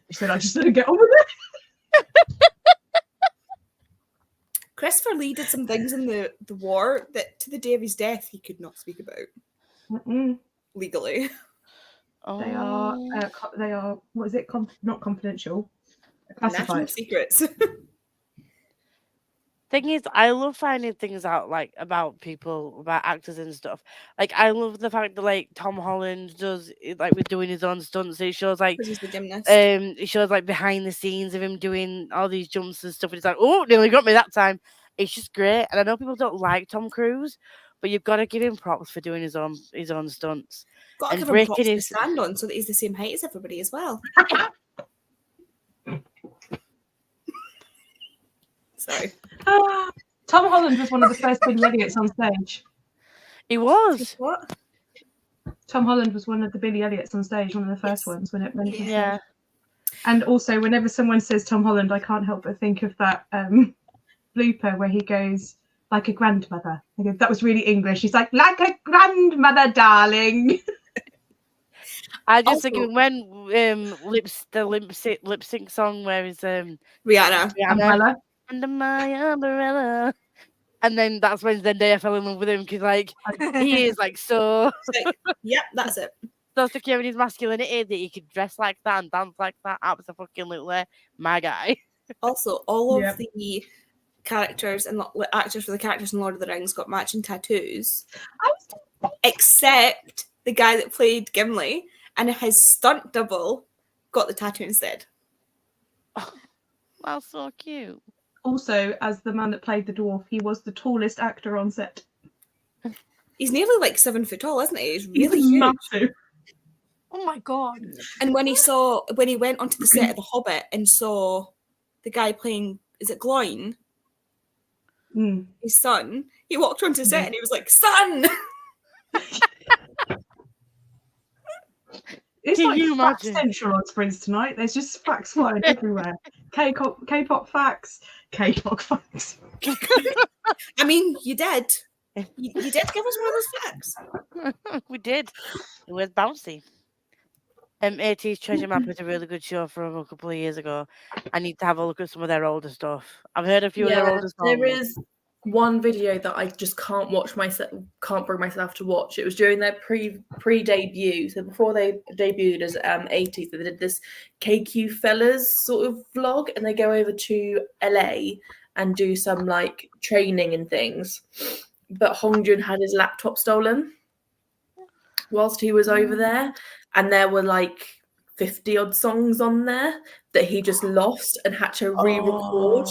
He said, I just didn't get on with it. Christopher Lee did some things in the war that to the day of his death he could not speak about Mm-mm. legally. They are, what is it? Not confidential. National Classified. secrets. Thing is, I love finding things out like about people, about actors and stuff. Like I love the fact that like Tom Holland does like with doing his own stunts. It shows like Because he's the gymnast. it shows like behind the scenes of him doing all these jumps and stuff. And it's like, oh, nearly got me that time. It's just great. And I know people don't like Tom Cruise, but you've got to give him props for doing his own stunts. Got to and give him breaking props to his- stand on so that he's the same height as everybody as well. Sorry. Tom Holland was one of the first Billy Elliots on stage. He was. What? Tom Holland was one of the Billy Elliots on stage, one of the first ones when it went. Yeah. And also, whenever someone says Tom Holland, I can't help but think of that blooper where he goes, like a grandmother. I go, that was really English. He's like a grandmother, darling. I just Also- think when the lip sync song where is Rihanna. Rihanna Umbrella. under my umbrella, and then that's when Zendaya fell in love with him because like he is like so Like, yep, that's it. secure in his masculinity that he could dress like that and dance like that. Absolutely, my guy. Also, all of Yep. the characters and actors for the characters in Lord of the Rings got matching tattoos, except the guy that played Gimli, and his stunt double got the tattoo instead. That's so cute. Also, as the man that played the dwarf, he was the tallest actor on set. He's nearly like 7 foot tall, isn't he? He's He's really huge. massive. Oh my god. And when he went onto the set of The Hobbit and saw the guy playing, is it Gloin, Mm. his son, he walked onto set and he was like, "Son!" It's Can like you facts imagine? central on Sprints tonight. There's just facts flying everywhere. K-pop facts. K-pop facts. I mean, you did. You did give us one of those facts. We did. It was bouncy. AT's Treasure Map is a really good show from a couple of years ago. I need to have a look at some of their older stuff. I've heard a few of their older songs. there is one video that I just can't bring myself to watch. It was during their pre-debut, so before they debuted as 80s. They did this KQ Fellas sort of vlog, and they go over to LA and do some like training and things. But Hongjun had his laptop stolen whilst he was over there, and there were like 50 odd songs on there that he just lost and had to re-record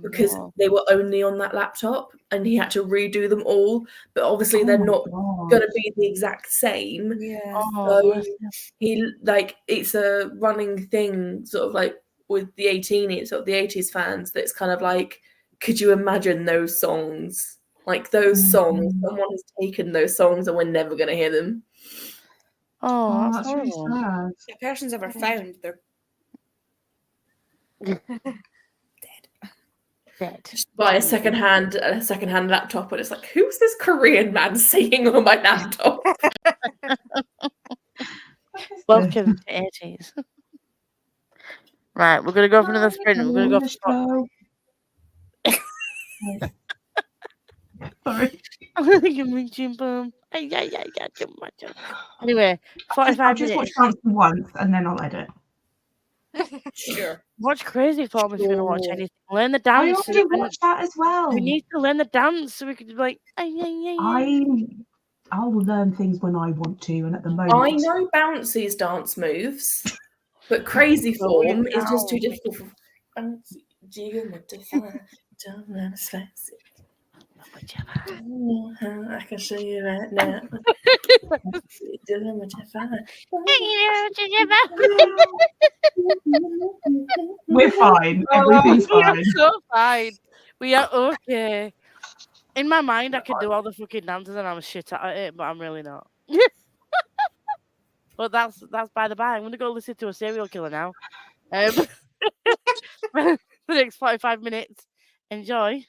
because they were only on that laptop, and he had to redo them all. But obviously they're not going to be the exact same. Yeah. So he like, it's a running thing sort of like with the 18s, sort of the 80s fans, that's kind of like, could you imagine those songs? Like those songs, someone has taken those songs and we're never going to hear them. Oh, that's really horrible. sad. If a person's ever found, they're Dead. Just buy a secondhand laptop, and it's like, who's this Korean man singing on my laptop? Welcome to 80s. Right, we're going to go for another sprint. We're going to go for... Sorry. Anyway, 45 I'll just watch minutes. Dancing once and then I'll edit. sure. Watch Crazy Form if you're going to watch Sure. anything. Learn the I dance. already watched that as well. We need to learn the dance so we could be like, I will learn things when I want to, and at the moment, I know Bouncy's dance moves, but Crazy Form is just too difficult for Bouncy. Do you want to find? Don't let us face it. Don't know how I can show you right now. Don't want to find. we're fine. Everything's We are fine. so fine. We are okay. In my mind, I could do all the fucking dances and I'm shit at it, but I'm really not. But that's by the by. I'm gonna go listen to a serial killer now. For the next 45 minutes. Enjoy.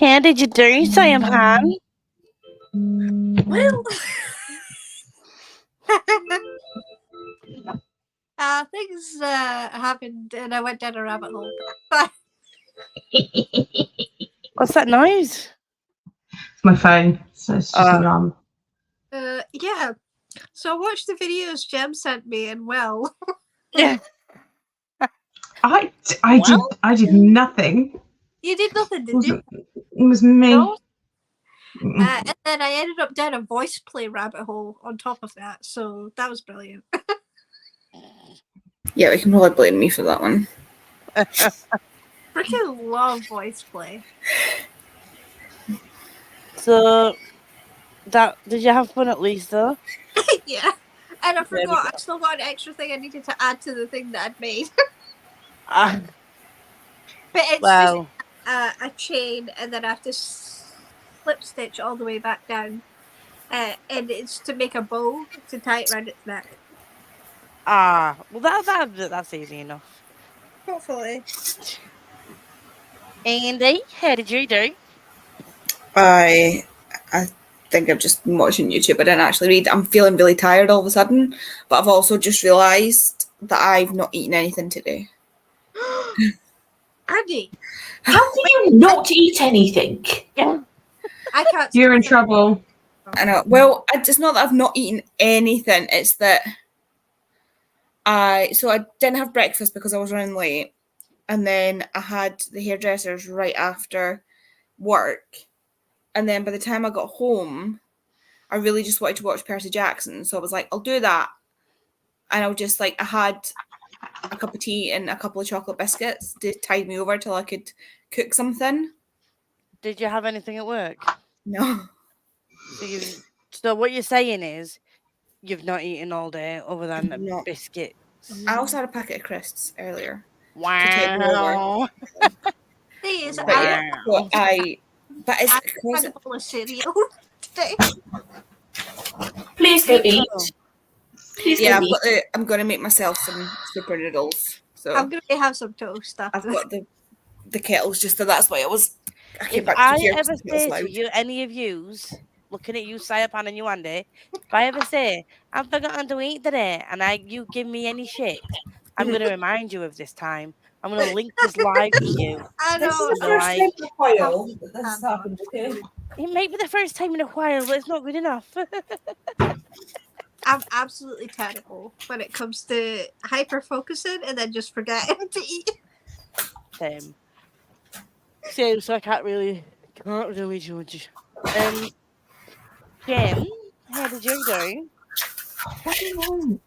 How did you do, Sam Han? Well, things happened and I went down a rabbit hole. But What's that noise? It's my phone, so it's just an alarm. yeah. So I watched the videos Jem sent me, and well, Yeah. I Well? did nothing. you did nothing, did you? It was me. No? Mm. And then I ended up down a voice play rabbit hole on top of that, so that was brilliant. Yeah, we can probably blame me for that one. Freaking love voice play. So, did you have fun at least, though? Yeah. And I There we forgot, go. I still got an extra thing I needed to add to the thing that I'd made. Ah, But it's well, just a chain, and then I have to slip stitch all the way back down. And it's to make a bow to tie it around its neck. well, that's easy enough. Hopefully. Andy, how did you do? I think I've just been watching YouTube. I didn't actually read. I'm feeling really tired all of a sudden, but I've also just realised that I've not eaten anything today. Andy, How can you not eat anything? I can't. You're in trouble. I know. Well, it's not that I've not eaten anything. It's that I didn't have breakfast because I was running late, and then I had the hairdressers right after work, and then by the time I got home, I really just wanted to watch Percy Jackson, so I was like, I'll do that, and I was just like, I had a cup of tea and a couple of chocolate biscuits to tide me over till I could cook something. Did you have anything at work? No. So what you're saying is you've not eaten all day other than No. biscuits. I also had a packet of crisps earlier. Take me over. Wow. Thing is, Wow. But it's I because had a bowl of cereal today. Please go eat. Please yeah, go eat. I'm gonna make myself some super noodles. So I'm gonna have some toast after. I've got the kettles just so that's why I came If back to I here. ever say to you, any of yous, looking at you, Sayapan and you, Andy, if I ever say, I've forgotten to eat today, and you give me any shit, I'm going to remind you of this time. I'm going to link this live to you. I This know. is the first time in a while that this has happened, okay? It may be the first time in a while, but it's not good enough. I'm absolutely terrible when it comes to hyper focusing and then just forgetting to eat. Same. So I can't really judge. Jen, how did you do? What do you want?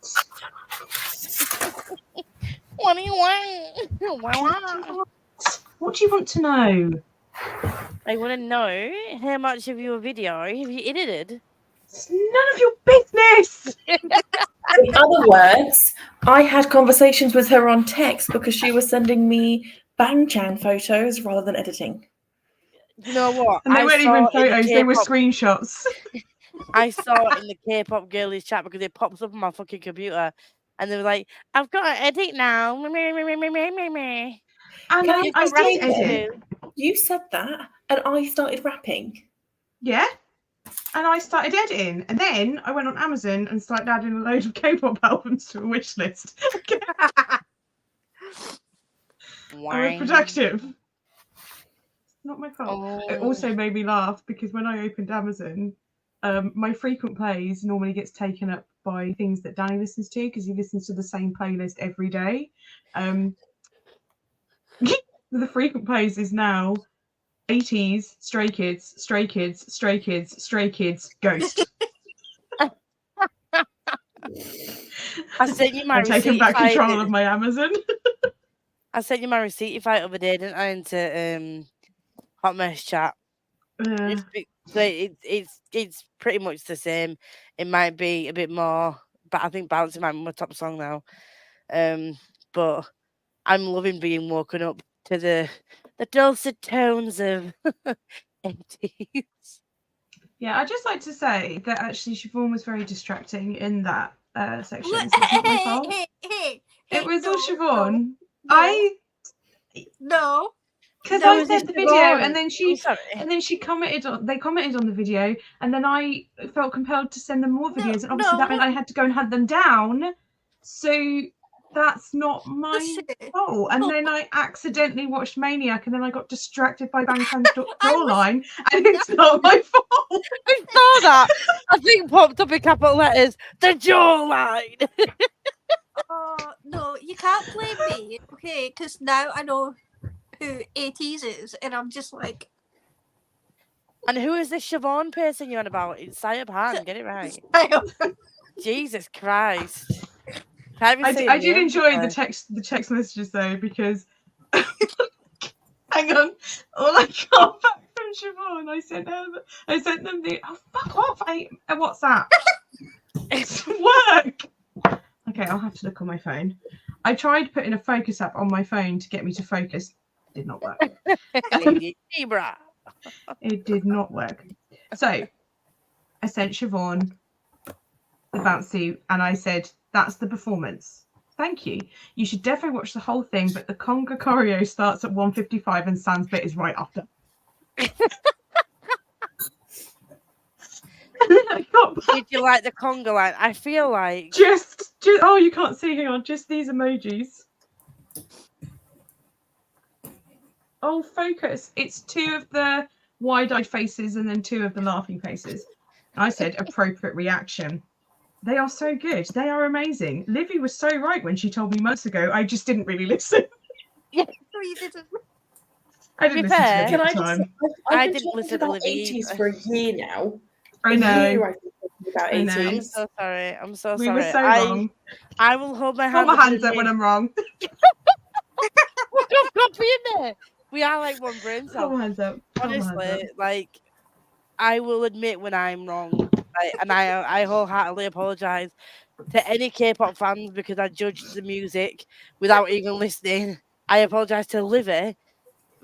What do you want? What do you want to know? I want to know how much of your video have you edited? It's none of your business. In other words, I had conversations with her on text because she was sending me Bang-chan photos rather than editing. You know what? And they weren't even photos, they were screenshots. I saw it in the K-pop girlies chat because it pops up on my fucking computer. And they were like, I've got to edit now. And Can I did edit. You said that, and I started rapping. Yeah. And I started editing. And then I went on Amazon and started adding a load of K-pop albums to a wish list. I was productive. Not my fault. It also made me laugh because when I opened Amazon, my frequent plays normally gets taken up by things that Danny listens to because he listens to the same playlist every day. The frequent plays is now 80s, Stray Kids, Stray Kids, Stray Kids, Stray Kids, Ghost. I sent you my I'm taking back control of my Amazon. I sent you my receipt the other day, didn't I, into Hot Mess Chat. It's pretty much the same. It might be a bit more, but I think Bouncy might be my top song now. But I'm loving being woken up to the dulcet tones of 80s. Yeah, I'd just like to say that actually Siobhan was very distracting in that section. So it's not my fault. It was all Siobhan. No. Because There I was this sent the video, Siobhan. and then Oh, she sorry. commented on. They commented on the video, and then I felt compelled to send them more videos, and obviously that meant no. I had to go and hunt them down. So that's not my Listen, fault. And no, then I accidentally watched Maniac, and then I got distracted by Bangtan's jawline, and it's not my fault. I saw that. I think popped up in capital letters. The jawline. oh, no, you can't blame me, okay? Because now I know who 80s is, and I'm just like, And who is this Siobhan person you're on about? It's Saya Pan. Get it right. Jesus Christ. Can't even say I the did name enjoy the properly. text messages though, because hang on, all I got back from Siobhan, I sent them the fuck off a WhatsApp. It's work. Okay, I'll have to look on my phone. I tried putting a focus app on my phone to get me to focus. Did not work. Zebra. It did not work. So I sent Siobhan the bouncy, and I said, "That's the performance. Thank you. You should definitely watch the whole thing, but the conga choreo starts at 1:55 and Sam's bit is right after." I got back. Did you like the conga line? I feel like Just oh, you can't see. Hang on, just these emojis. Oh, focus. It's 2 of the wide-eyed faces and then 2 of the laughing faces. I said appropriate reaction. They are so good. They are amazing. Livy was so right when she told me months ago. I just didn't really listen. no, you didn't. I didn't be listen to fair, Livy Can at I the just? time. I've I been didn't talking listen to about Libby 80s for a year now. I A know. year I've been talking about I know. 80s. I'm so sorry. I'm so We sorry. were so wrong. I will hold my Put hands my up. and hands up when admit- I'm wrong. Stop being there. We are like one brain Put cell. my hands up. Put my hands up. Honestly, like I will admit when I'm wrong, like, and I wholeheartedly apologize to any K-pop fans because I judged the music without even listening. I apologize to Livy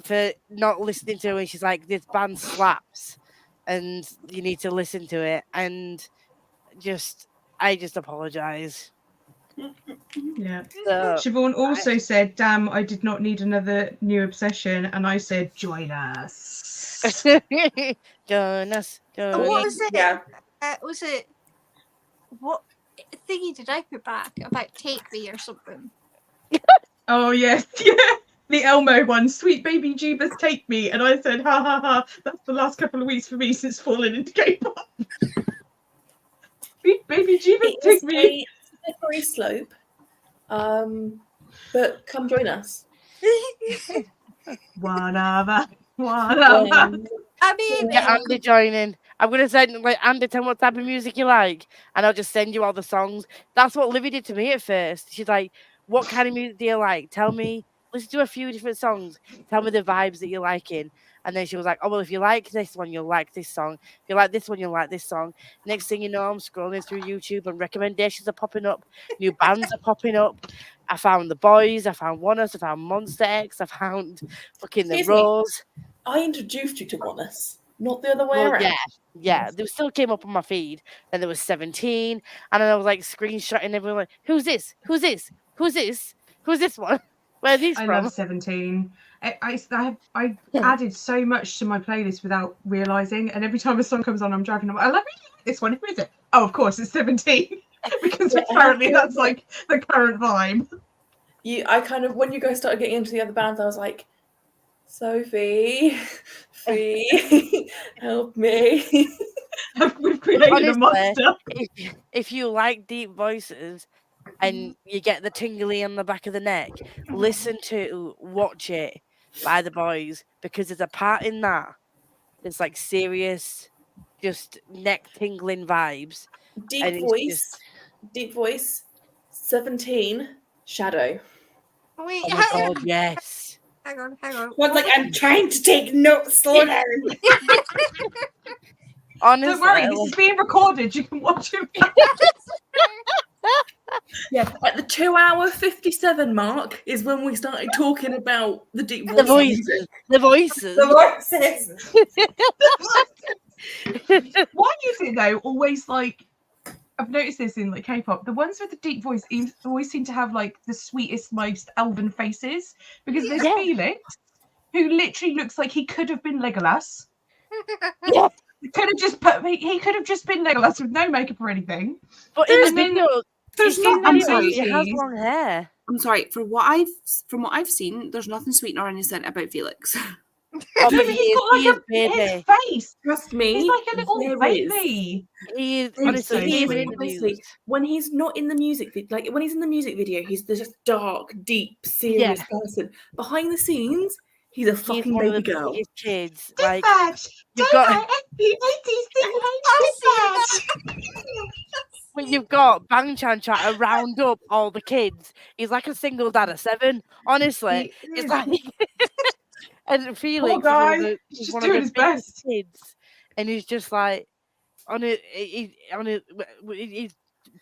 for not listening to her when she's like, "This band slaps, and you need to listen to it." And I just apologize. Yeah. So, Siobhan also said, "Damn, I did not need another new obsession," and I said, "Join us." Jonas, What was it? Yeah. Was it what thingy did I put back about Take Me or something? Oh yes, yeah. The Elmo one, Sweet Baby Jeebus Take Me, and I said, "Ha ha ha! That's the last couple of weeks for me since falling into K-pop." Sweet Baby Jeebus It Take is Me. a slippery slope. But come join us. Whatever. I mean, get Andy joining. I'm gonna send like Andy, tell me what type of music you like, and I'll just send you all the songs. That's what Livy did to me at first. She's like, "What kind of music do you like? Tell me. Listen to a few different songs. Tell me the vibes that you're liking." And then she was like, "Oh well, if you like this one, you'll like this song. If you like this one, you'll like this song." Next thing you know, I'm scrolling through YouTube and recommendations are popping up. New bands are popping up. I found the Boys. I found Onus. I found Monster X. I found fucking the Excuse me. Rose. I introduced you to Onus, not the other way Well, around. yeah. They still came up on my feed. Then there was 17, and then I was like screenshotting everyone. Like, who's this? Who's this? Who's this? Who's this one? Where are these I from? love 17. I added so much to my playlist without realizing, and every time a song comes on, I'm driving. I love this one. Who is it? Oh, of course, it's 17 because Yeah, apparently that's like the current vibe. I kind of, when you guys started getting into the other bands, I was like, Sophie, Fee, help me. We've created Honestly, a monster. if you like deep voices and you get the tingly on the back of the neck, listen to Watch It by the Boys, because there's a part in that that's like serious, just neck tingling vibes. Deep And it's voice, deep voice, 17, Shadow. wait, Oh my god, yes. hang on. One's like, I'm trying to take notes, slow down. Honestly, Don't worry, this is being recorded. You can watch it. Yeah, at the 2-hour 57 mark is when we started talking about the deep voice. the voices, the voices. The voices. Why is it though always like, I've noticed this in like K-pop, the ones with the deep voice always seem to have like the sweetest, most elven faces because they Yeah. feel it. who literally looks like he could have been Legolas. Yeah. He could have just been Legolas with no makeup or anything. But in the And then video, There's you see in the I'm video, sorry. he has long hair. I'm sorry. From what I've seen, there's nothing sweet nor innocent about Felix. Oh, no, but but he's got he is like baby. his face. Trust me, He's like a little there baby. He is It's honestly so even sweet. in interviews. Honestly, when he's not in the music video, like when he's in the music video, he's this dark, deep, serious person. Behind the scenes, he's a He's fucking one of baby the girl. biggest kids. Like Badge. you've got, when you've got Bang Chan trying to round up all the kids. He's like a single dad of 7. Honestly, it's like. And Felix Poor guy. is He's just one doing of his the biggest best. kids, and he's just like his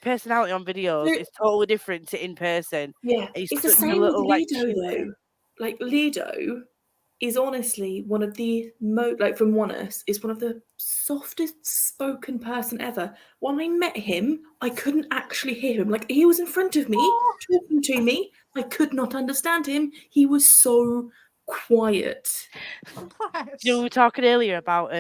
personality on videos is totally different to in person. Yeah, He's it's the such a same with little, like, Lido though. Like Lido is honestly one of the from Oneness is one of the softest spoken person ever. When I met him, I couldn't actually hear him. Like he was in front of me talking to me. I could not understand him. He was so quiet. You know, we were talking earlier about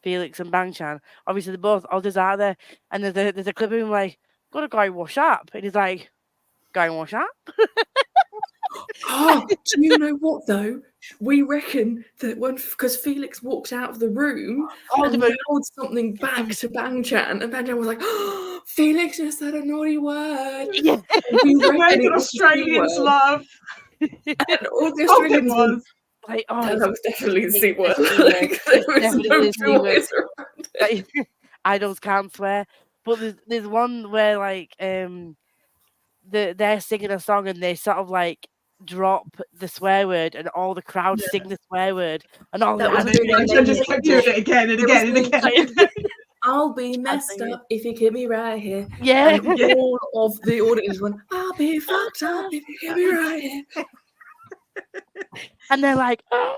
Felix and Bang Chan. Obviously, they're both others, are there? And there's a clip of him like, "Gotta go and wash up," and he's like, "Go and wash up." Oh, do you know what though? We reckon that because Felix walked out of the room and yelled something back to Bang Chan, and Bang Chan was like, oh, "Felix just said a naughty word." Yeah. We The reckon way it that was Australians love. and all the Oh, it Australians was. Like, that was definitely a C word. definitely Like, there was definitely no a C two word. ways around it. Like, idols can't swear, but there's one where like they're singing a song and they sort of like drop the swear word and all the crowd sing the swear word and all That the was others really I good. just kept doing it again and again and again. I'll be messed up if you keep me right here. Yeah. And all of the audience went, I'll be fucked up if you keep me right here. And they're like, oh,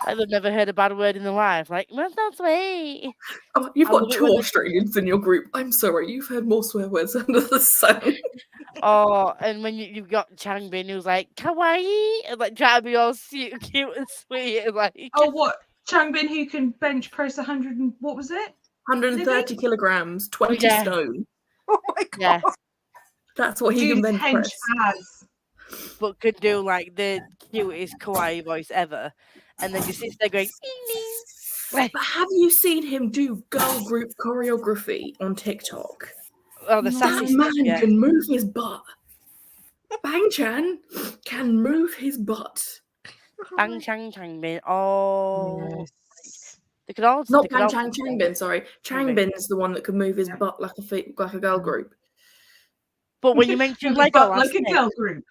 they've never heard a bad word in their life. Like, that's not sweet. Oh, you've I got love it 2 when Australians in your group. I'm sorry, you've heard more swear words under the sun. Oh, and when you've got Changbin who's like, kawaii, and like trying to be all cute and sweet. And like, Oh, what? Changbin who can bench press 100 and what was it? 130 kilograms, 20 Yeah. stone. Oh my god. yeah, That's what he can Dude's bench hench press. has. but could do like the cutest kawaii voice ever. And then just sits there going, ding, ding. But have you seen him do girl group choreography on TikTok? Oh, the No. sassy That stuff, man yeah. can move his butt. Bang Chan can move his butt. Bang Changbin. Oh, Yes. they could all Not they could Bang all- Chang Changbin, sorry. Changbin's the one that can move his butt like a girl group. But when you mentioned But Lego like a girl group.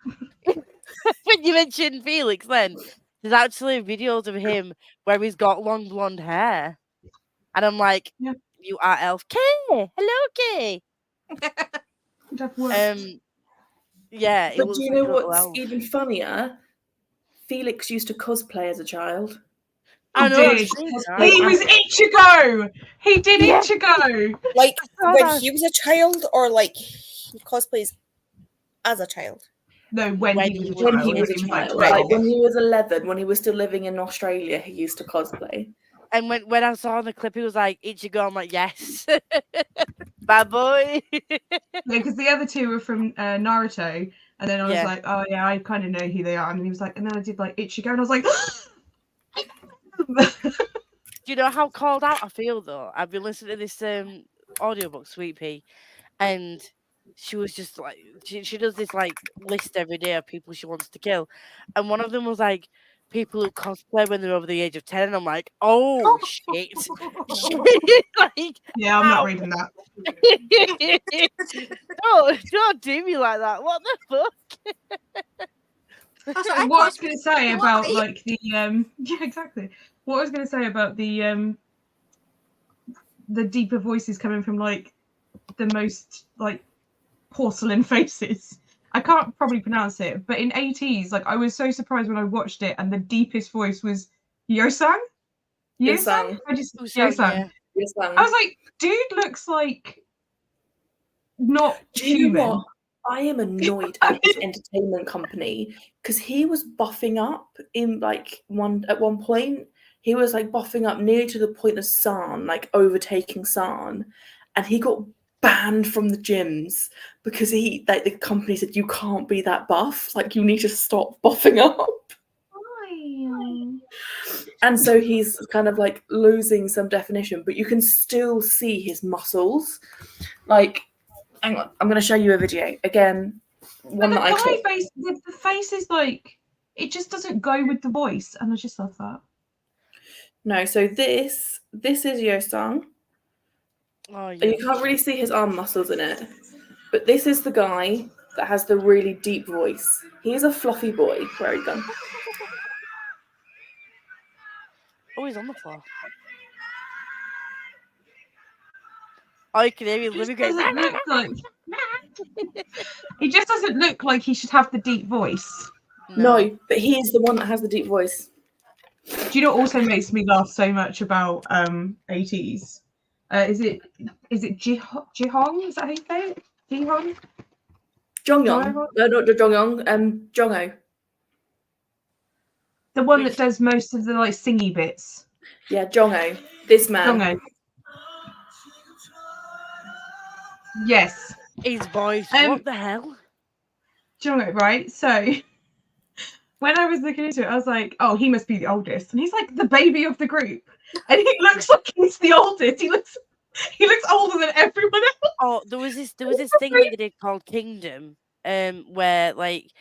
when you mentioned Felix, then there's actually videos of him where he's got long blonde hair, and I'm like, Yeah. you are Elf K. Hello, K. That works. Yeah, it But looks do you like know a little what's elf. even funnier? Felix used to cosplay as a child. I know. did. He was Ichigo. He did Yeah. Ichigo. Like saw when that. he was a child, or like he cosplays as a child. No, when he was a child. When he was a like child, 12. like when he was 11, when he was still living in Australia, he used to cosplay. And when I saw the clip, he was like Ichigo. I'm like, yes, bad boy. Because the other two were from Naruto, and then I was Yeah. like, oh yeah, I kind of know who they are. And he was like, and then I did like Ichigo, and I was like, Do you know how called out I feel though? I've been listening to this audiobook, Sweet Pea, and she was just like she does this like list every day of people she wants to kill, and one of them was like people who cosplay when they're over the age of 10. And I'm like, oh shit, like yeah, I'm not ow. reading that. don't do me like that. What the fuck? Also, And what I was going to say cosplay about kawaii. like the yeah, exactly. What I was going to say about the deeper voices coming from like the most like porcelain faces. I can't probably pronounce it, but in 80s, like I was so surprised when I watched it, and the deepest voice was Yosang. Yosang. I just Yosang, Yosang. yeah. I was like, dude looks like not Do you know human. what? I am annoyed at this entertainment company because he was buffing up in like at one point. He was like buffing up nearly to the point of San, like overtaking San, and he got banned from the gyms because the company said you can't be that buff, like you need to stop buffing up. And so he's kind of like losing some definition, but you can still see his muscles. Like, hang on, I'm going to show you a video again. One that I clicked. The face is like, it just doesn't go with the voice, and I just love that. No, so this is Yosang. Oh, And you can't really see his arm muscles in it, but this is the guy that has the really deep voice. He's a fluffy boy. Where are you gone? Oh, he's on the floor. Oh, you can hear him living going. He just doesn't look like he should have the deep voice. No, but he is the one that has the deep voice. Do you know what also makes me laugh so much about 80s? Is it Jihong? Is that how you say it? Jihong? Jongyong. No, not Jongyong. Jongo. The one that does most of the like singy bits. Yeah, Jongo. This man. Jongo. Yes. His voice. What the hell? Jongo, right? So when I was looking into it, I was like, oh, he must be the oldest. And he's like the baby of the group. And he looks like he's the oldest. He looks older than everyone else. Oh, there was this thing that they did called Kingdom, where like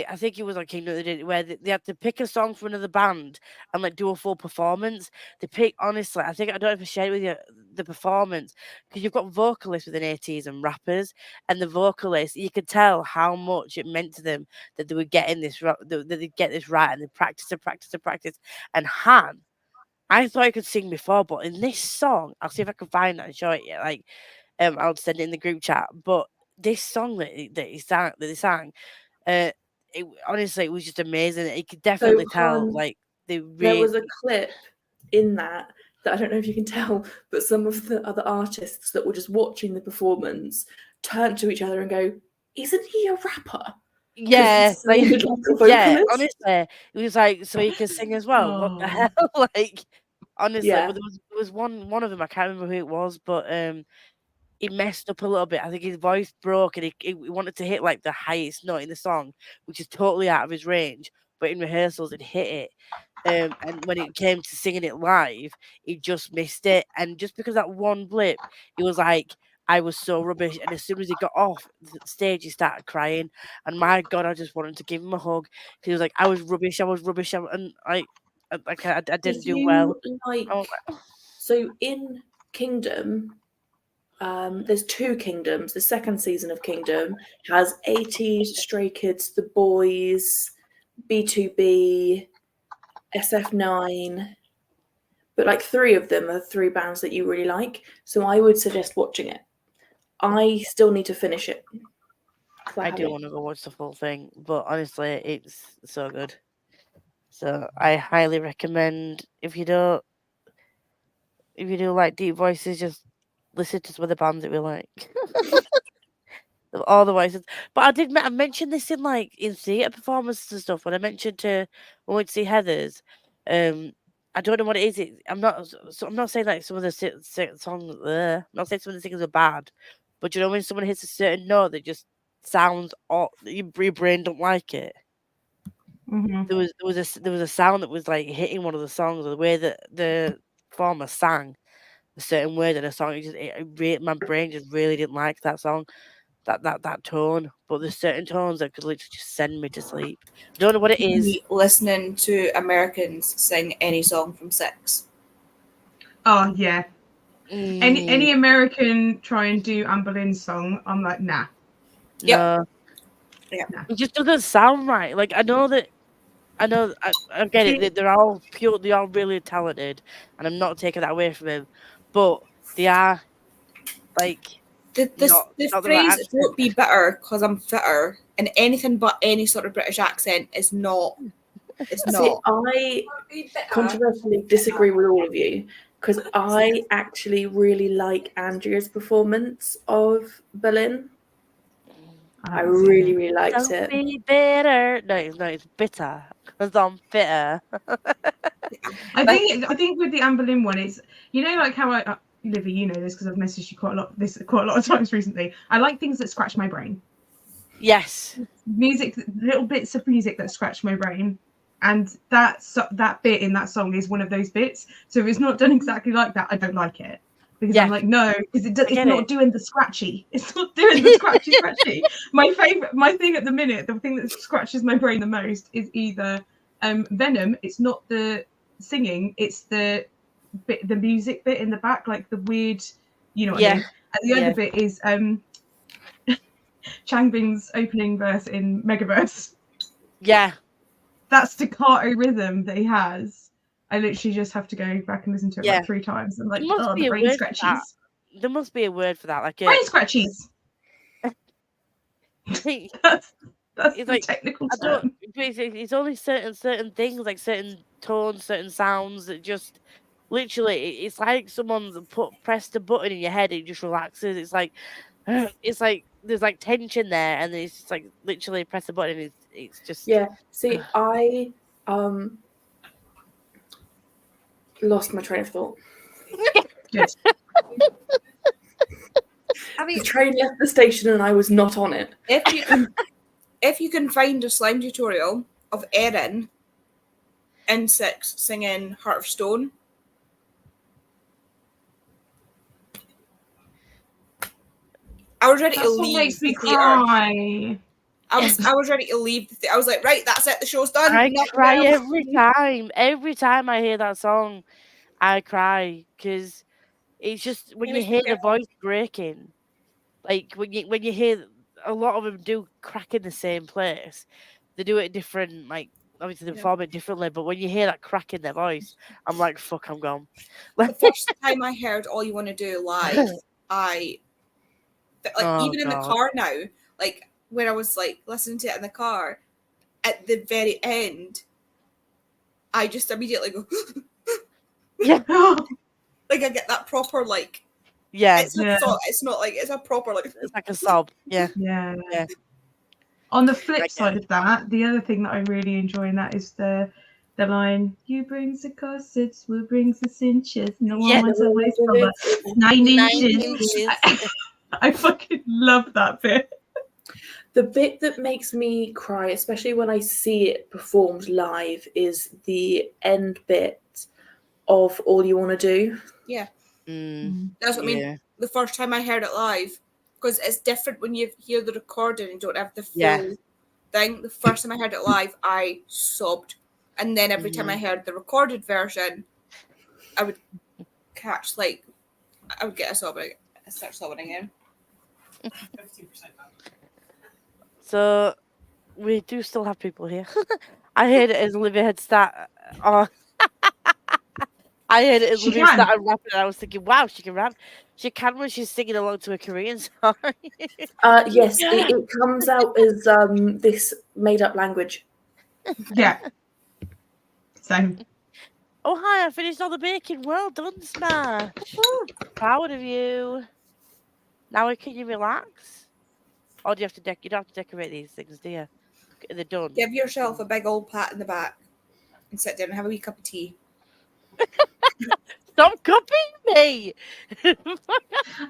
I think it was on Kingdom they did where they had to pick a song from another band and like do a full performance. They pick honestly, I don't know if I shared with you the performance because you've got vocalists within 80s and rappers, and the vocalists you could tell how much it meant to them that they were getting this that they'd get this right, and they practice. And Han, I thought I could sing before, but in this song, I'll see if I can find that and show it. Like, I'll send it in the group chat. But this song that they sang, honestly, it was just amazing. You could definitely tell, like, there was a clip in that I don't know if you can tell, but some of the other artists that were just watching the performance turned to each other and go, "Isn't he a rapper?" Yeah, like yeah. Honestly, it was like, so he can sing as well. What the hell? Like, honestly, yeah. there was one of them. I can't remember who it was, but he messed up a little bit. I think his voice broke, and he wanted to hit like the highest note in the song, which is totally out of his range. But in rehearsals, it hit it. And when it came to singing it live, he just missed it. And just because that one blip, he was like, I was so rubbish. And as soon as he got off the stage, he started crying. And my God, I just wanted to give him a hug. He was like, I was rubbish. And I didn't do well. So in Kingdom, there's 2 Kingdoms. The second season of Kingdom has 80s, Stray Kids, The Boys, B2B, SF9, but like 3 of them are 3 bands that you really like. So I would suggest watching it. I still need to finish it. I do want to go watch the full thing, but honestly, it's so good. So I highly recommend if you do like deep voices, just listen to some of the bands that we like. All the voices. But I mentioned this in theatre performances and stuff when I mentioned when we went to see Heather's. I don't know what it is. I'm not saying like some of the songs. I'm not saying some of the singers are bad, but you know when someone hits a certain note that just sounds off, your brain don't like it. Mm-hmm. There was a sound that was like hitting one of the songs, or the way that the performer sang a certain word in a song. My brain just really didn't like that song. That tone, but there's certain tones that could literally just send me to sleep. I don't know what it is. Listening to Americans sing any song from Six. Oh yeah. Any American try and do Anne Boleyn's song, I'm like, nah. Yep. Yeah. It just doesn't sound right. Like I get it. They're all pure. They are really talented, and I'm not taking that away from them. But they are like. The phrase "don't be bitter because I'm fitter" and anything but any sort of British accent is not. It's not. I controversially disagree with all of you because I actually really like Andrea's performance of Berlin. I really, really liked Don't it. be bitter. No, it's bitter because I'm bitter. I think with the Amber Lynn one, it's like how I Livy, you know this because I've messaged you quite a lot of times recently. I like things that scratch my brain. Yes. Music, little bits of music that scratch my brain, and that bit in that song is one of those bits. So if it's not done exactly like that, I don't like it because I'm like, no, because it's not doing the scratchy. It's not doing the scratchy. My thing at the minute, the thing that scratches my brain the most is either Venom. It's not the singing, it's the music bit in the back, like the weird, you know what I mean. And the other bit is Changbing's opening verse in Megaverse. Yeah. That staccato rhythm that he has, I literally just have to go back and listen to it like 3 times. I'm like, oh, the brain scratchies. There must be a word for that, like brain scratchies. That's the like, technical term. It's only certain things, like certain tones, certain sounds that just literally. It's like someone's pressed a button in your head. And it just relaxes. It's like there's like tension there, and it's just like literally press a button. And it's just See, I lost my train of thought. Yes. I mean, The train left the station and I was not on it. If you can find a slime tutorial of Erin in 6 singing Heart of Stone, I was ready to leave. Makes me the theatre. cry. I was ready to leave the theatre. I was like, right, that's it. The show's done. I cry every time. Every time I hear that song, I cry because it's just when you hear the voice breaking, like when you hear a lot of them do crack in the same place, they do it different. Like obviously they perform it differently, but when you hear that crack in their voice, I'm like, fuck, I'm gone. The first time I heard All You Want to Do live, even in the car now, like when I was like listening to it in the car, at the very end, I just immediately go, yeah, like I get that proper like, it's not like it's a proper like, it's like a sob, yeah. On the flip side of that, the other thing that I really enjoy in that is the line, "You brings the corsets, we brings the cinches, no one wants a waist cover, 9 inches." I fucking love that bit. The bit that makes me cry, especially when I see it performed live, is the end bit of All You Want to Do. Yeah. That's what I mean. The first time I heard it live, because it's different when you hear the recording and don't have the full thing. The first time I heard it live, I sobbed. And then every time I heard the recorded version, I would catch, like, I would get start sobbing again. 15% So we do still have people here. I heard it as Olivia had started. I heard it as Olivia started rapping, and I was thinking, wow, she can rap. She can when she's singing along to a Korean song. Yes, it comes out as this made-up language. Yeah. Same. Oh, hi, I finished all the baking. Well done, Smash. Proud of you. Now can you relax? Or do you have to you don't have to decorate these things, do you? They're done. Give yourself a big old pat in the back and sit down and have a wee cup of tea. Stop copying me!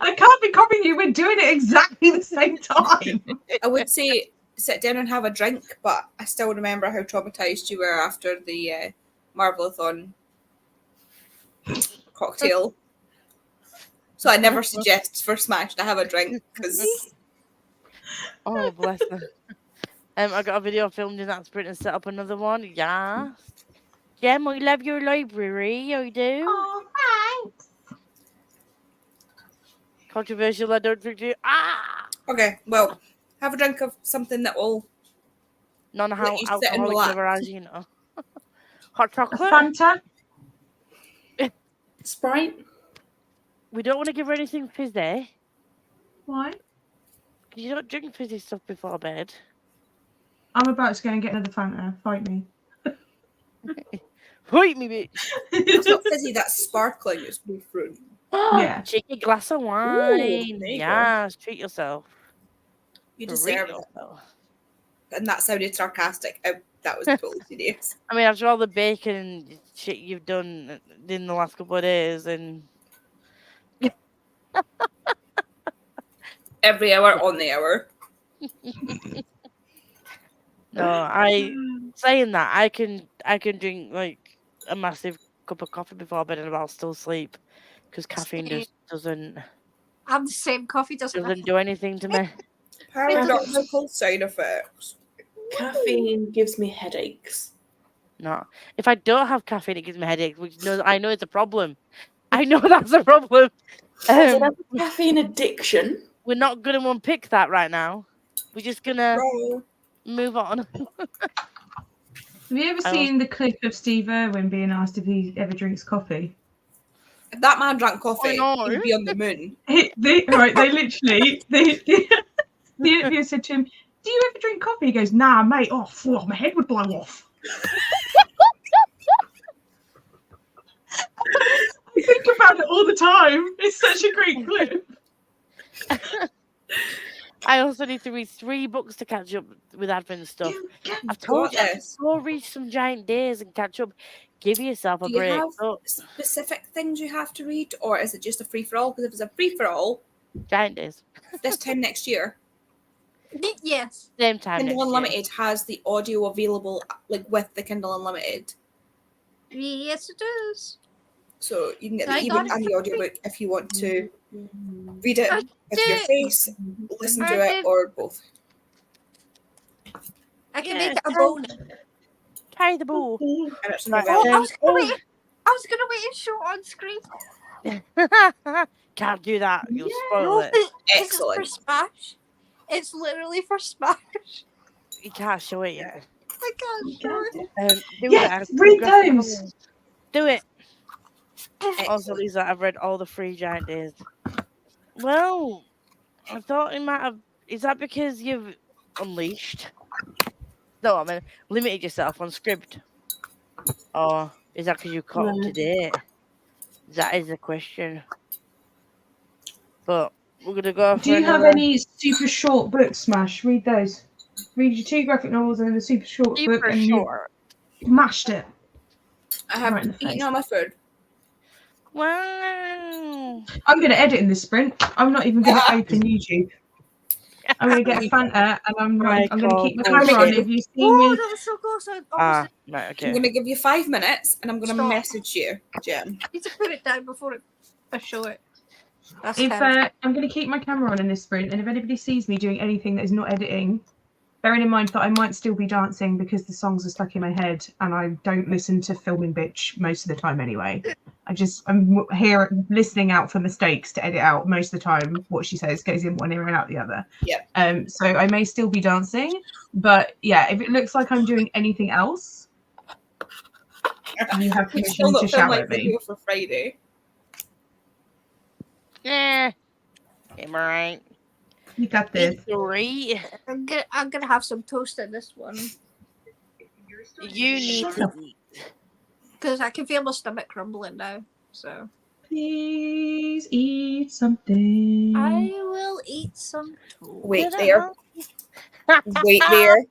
I can't be copying you. We're doing it exactly the same time. I would say sit down and have a drink, but I still remember how traumatized you were after the Marvelathon cocktail. So I never suggest for Smash to have a drink because. Oh, bless her. I got a video filmed in that sprint and set up another one. Yes. Jem, I love your library. I do. Oh, thanks. Controversial, I don't think you. Okay, well, have a drink of something that will. Non-alcoholic beverage, you know. Hot chocolate. Fanta. Sprite. We don't want to give her anything fizzy. Why? You don't drink fizzy stuff before bed. I'm about to go and get another Fanta. Fight me. Fight me, bitch. It's not fizzy, that's sparkling. It's blue fruit. Yeah. Cheeky glass of wine. There you Yes, treat yourself. You For deserve real, it. though. And that sounded sarcastic. That was totally serious. I mean, after all the bacon and shit you've done in the last couple of days, and Every hour on the hour. no, saying that I can drink like a massive cup of coffee before bed and I'll still sleep because caffeine Same. just doesn't I'm the same. Coffee doesn't. do anything to me. Paradoxical side effects. Caffeine gives me headaches. No, if I don't have caffeine, it gives me headaches, which I know it's a problem. I know that's a problem. I don't have a caffeine addiction. We're not gonna unpick that right now. We're just gonna Bro. move on. Have you ever I seen the clip of Steve Irwin being asked if he ever drinks coffee? If that man drank coffee, no. he'd be on the moon. They literally, the interviewer said to him, "Do you ever drink coffee?" He goes, "Nah, mate. Oh, my head would blow off." I think about it all the time. It's such a great clip. I also need to read 3 books to catch up with admin stuff. I've told you, I have to go read some giant days and catch up. Give yourself a Do you break. have specific things you have to read, or is it just a free for all? Because if it's a free for all, Giant days. this time next year, Yes. Same time Kindle next year. Unlimited has the audio available, like with the Kindle Unlimited, Yes, it does. so you can get the I ebook got and it the for audiobook if you want to read it I with your did. face, listen to I it, did. or both. I can Yeah, make it a bonus. Carry the ball. And it's Right, Oh, I available. was gonna wait. I was gonna wait and show it on screen. Can't do that. You'll Yeah. spoil No, it. this is Excellent. for Smash. It's literally for Smash. You can't show it yet. I can't show it. Do Yes, it. read Graphic those. novels. Do it. Also, Excellent. Lisa, I've read all the free giant days. Well, I thought it might have. Is that because you've unleashed? No, I mean limited yourself on Scribd, or is that because you caught up to date? That is the question. But we're gonna go. Do you have any super short books, Smash? Read those. Read your 2 graphic novels and then a super short book, and short? you mashed it. I have Right in the eaten face. all my food. Wow. I'm going to edit in this sprint. I'm not even going to open YouTube. I'm going to get a Fanta and I'm going to keep my camera on. If you see Oh, me, that was so close. I almost Right. I'm Okay. going to give you 5 minutes, and I'm going to Stop. message you, Jen. need to put it down before I show it. That's if terrible. I'm going to keep my camera on in this sprint, and if anybody sees me doing anything that is not editing, bearing in mind that I might still be dancing because the songs are stuck in my head, and I don't listen to Filming Bitch most of the time anyway. I'm here listening out for mistakes to edit out most of the time. What she says goes in one ear and out the other. Yeah. So I may still be dancing, but yeah, if it looks like I'm doing anything else, you have We still permission to not film shout my at me. video for Friday. Yeah. Am I right? You got this. It's great. I'm gonna have some toast in this one You need Shut to up. eat. because I can feel my stomach crumbling now. So Please eat something. I will eat some toast. Wait there. Wait there.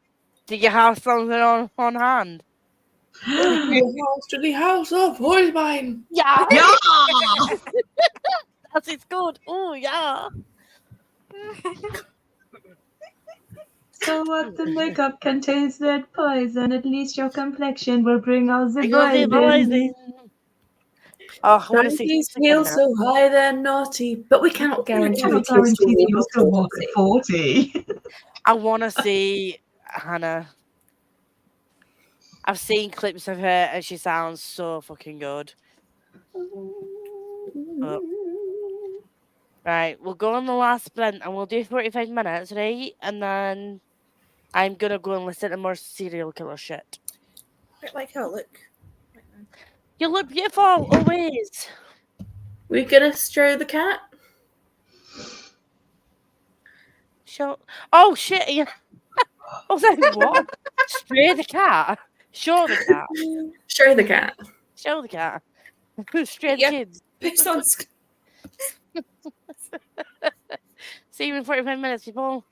Do you have something on hand? To the house of Holbein. Yeah. Yeah! That is good. Oh yeah. So what the makeup contains lead poison, at least your complexion will bring all the I got the boys boys in. in. Oh, I want to see These this again heels now. so high they're naughty, but we cannot guarantee cannot that you'll guarantee that still you'll still walk at 40. I want to see Hannah. I've seen clips of her and she sounds so fucking good. But, right, we'll go on the last sprint and we'll do 45 minutes, right? And then I'm gonna go and listen to more serial killer shit. Quite like how I look. You look beautiful, always. We're gonna strow the cat. Show. Oh shit! Yeah. I was like, what? Stray the cat. Show the cat. Strow the cat. Show the cat. Stray the Yeah. kids. Based on See you in 45 minutes, people.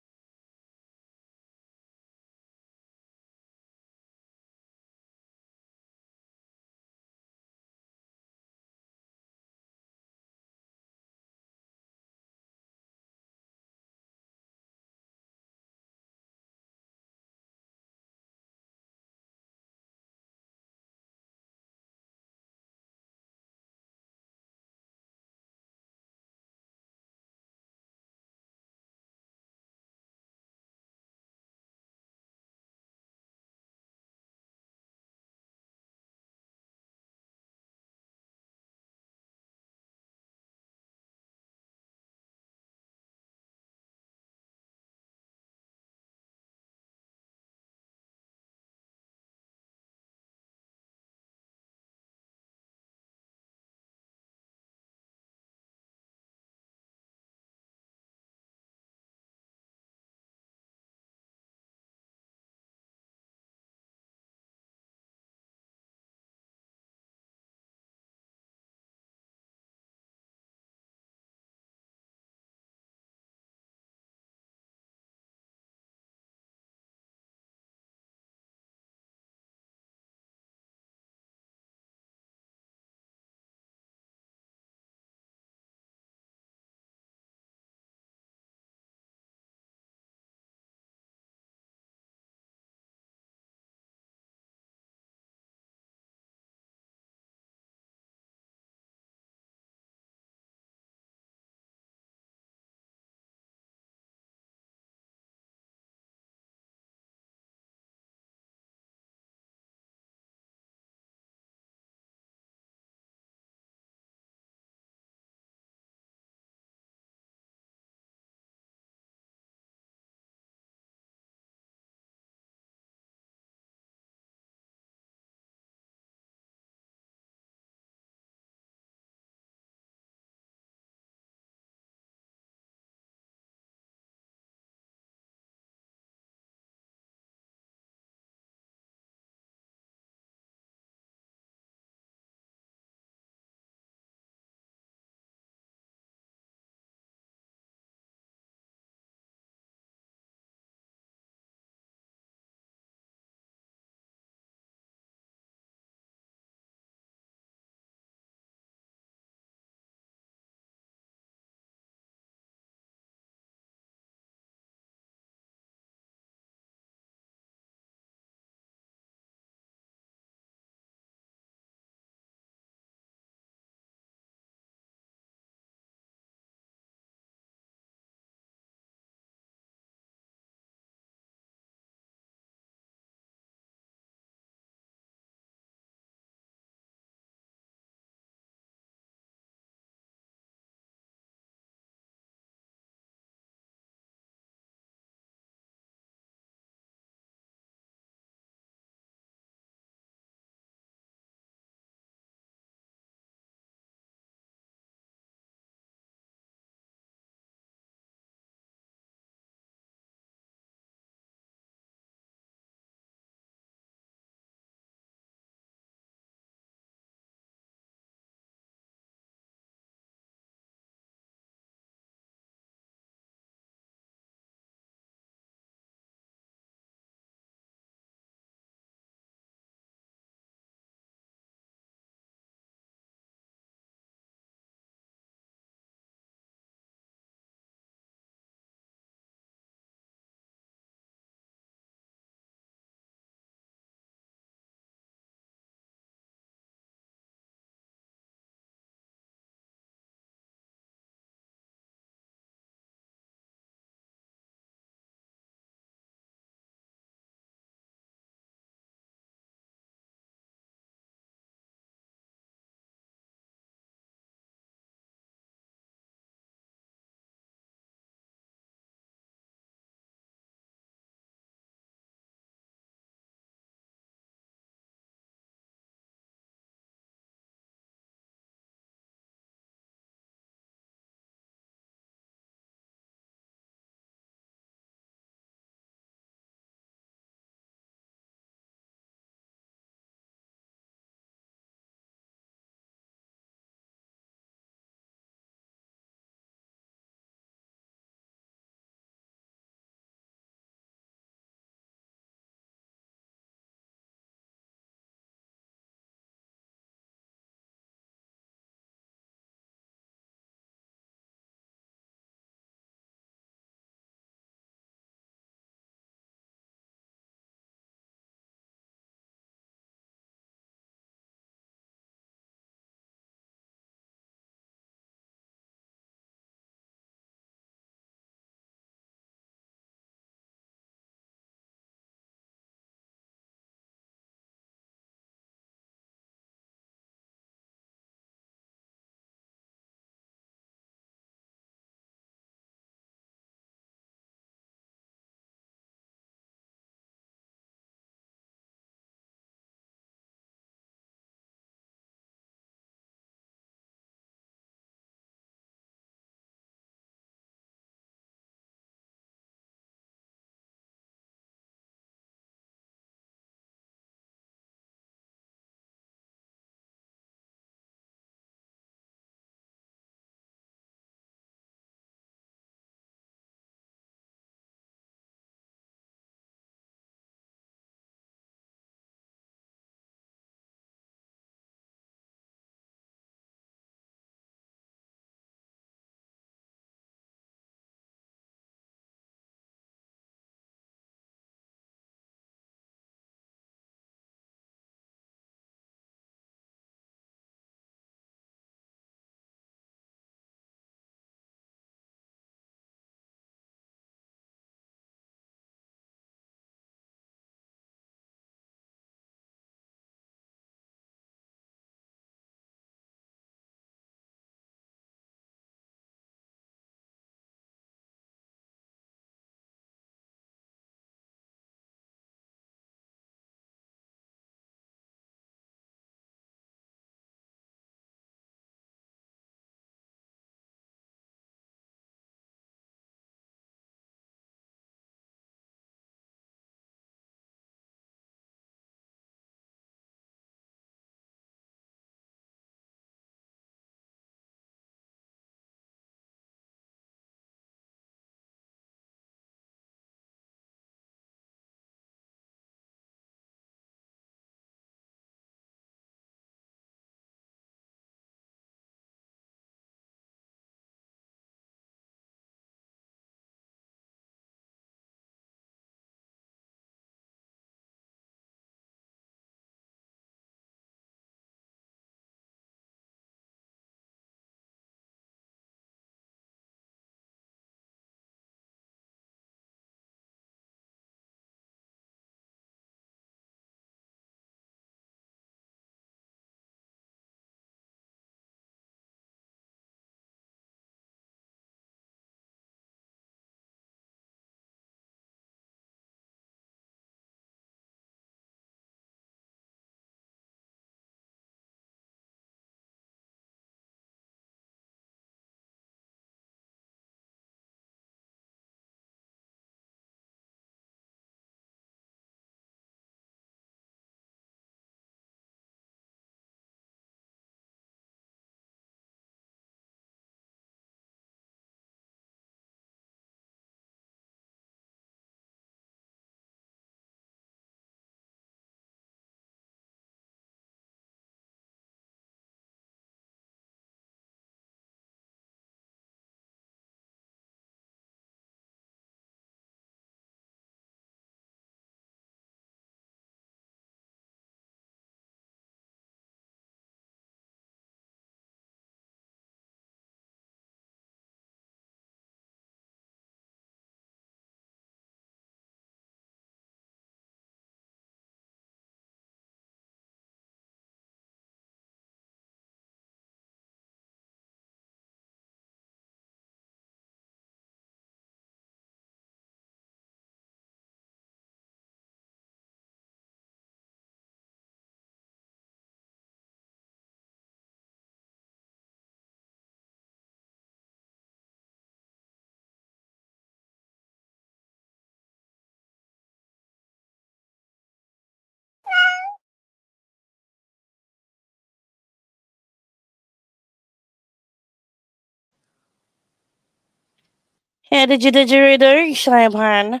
How did you do, Champagne?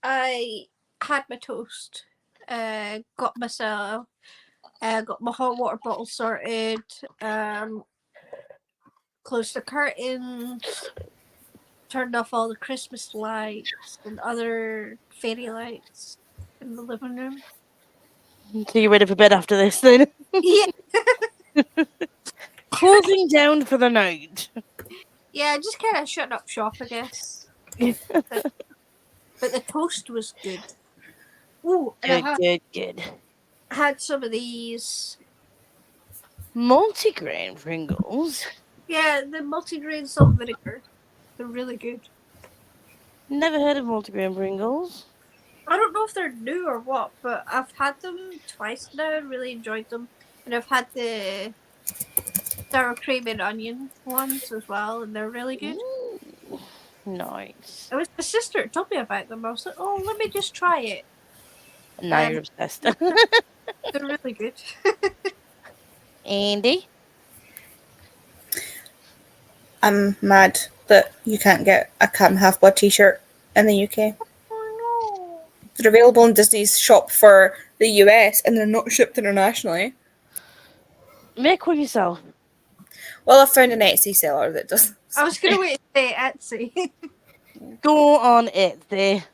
I had my toast. Got myself. Got my hot water bottle sorted. Closed the curtains. Turned off all the Christmas lights and other fairy lights in the living room. So you ready for bed after this then? Yeah, Closing down for the night. yeah, just kind of shutting up shop, I guess. But the toast was good. Ooh, and Good. I had some of these. Multigrain Pringles. Yeah, the multigrain salt vinegar. They're really good. Never heard of multigrain Pringles. I don't know if they're new or what, but I've had them twice now and really enjoyed them. And I've had the sour cream and onion ones as well, and they're really good. Ooh, nice. It was my sister who told me about them. I was like, oh, let me just try it. And now you're obsessed. They're really good. Andy? I'm mad that you can't get a Captain Half-Blood t-shirt in the UK. Oh They're available in Disney's shop for the US and they're not shipped internationally. Make one yourself. Well, I found an Etsy seller that does. no! I was gonna wait to say Etsy. Go on it there.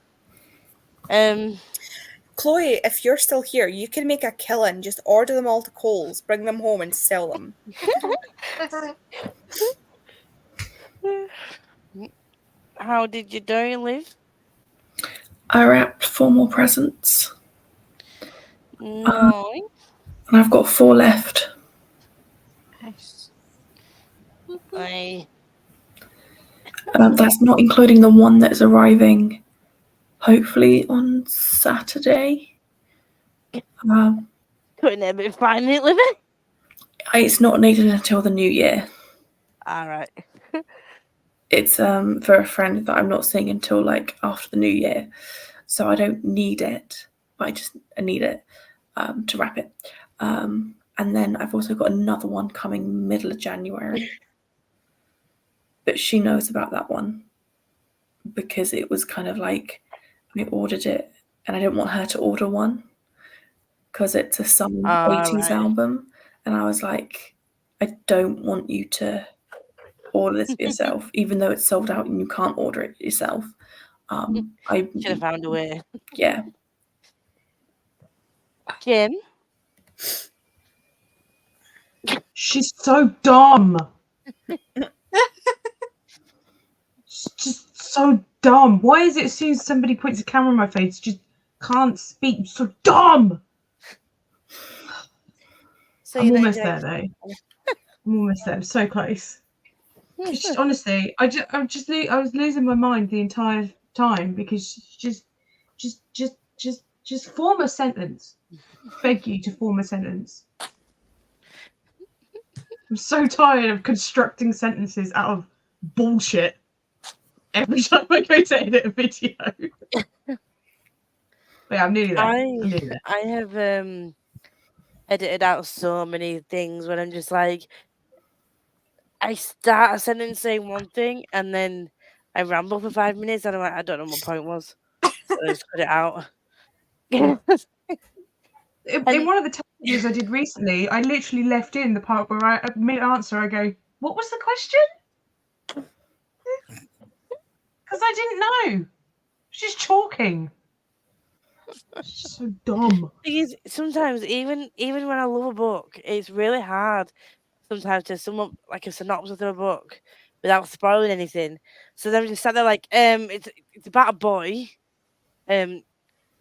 Chloe, if you're still here, you can make a killing. Just order them all to Kohl's, bring them home and sell them. How did you do, Liv? I wrapped 4 more presents, No. and I've got 4 left. Nice. That's not including the one that is arriving, hopefully on Saturday. Putting it a bit fine in it, Livy. It's not needed until the new year. Alright. It's for a friend that I'm not seeing until like after the new year, so I don't need it, but I need it to wrap it. And then I've also got another one coming middle of January, but she knows about that one because it was kind of like I ordered it, and I didn't want her to order one because it's a summer 80s right. album, and I was like, I don't want you to order this for yourself, even though it's sold out and you can't order it yourself. I Should have found a way. Yeah. Jim? She's so dumb. She's just so dumb. Why is it as soon as somebody puts a camera in my face, just can't speak? I'm so dumb. So I'm you know almost you there don't- though. I'm almost there. I'm so close. It's just, honestly, I was losing my mind the entire time because just form a sentence. Beg you to form a sentence. I'm so tired of constructing sentences out of bullshit every time I go to edit a video. But yeah, I'm nearly there. I'm nearly there. I have edited out so many things when I'm just like, I start a sentence saying one thing and then I ramble for 5 minutes and I'm like, I don't know what my point was. So I just cut it out. In one of the test videos I did recently, I literally left in the part where I mid-answer I go, "What was the question?" Because I didn't know. It's just talking. It's just so dumb. Thing is, sometimes even when I love a book, it's really hard sometimes to sum up like a synopsis of a book without spoiling anything. So then we just sat there like, it's about a boy, and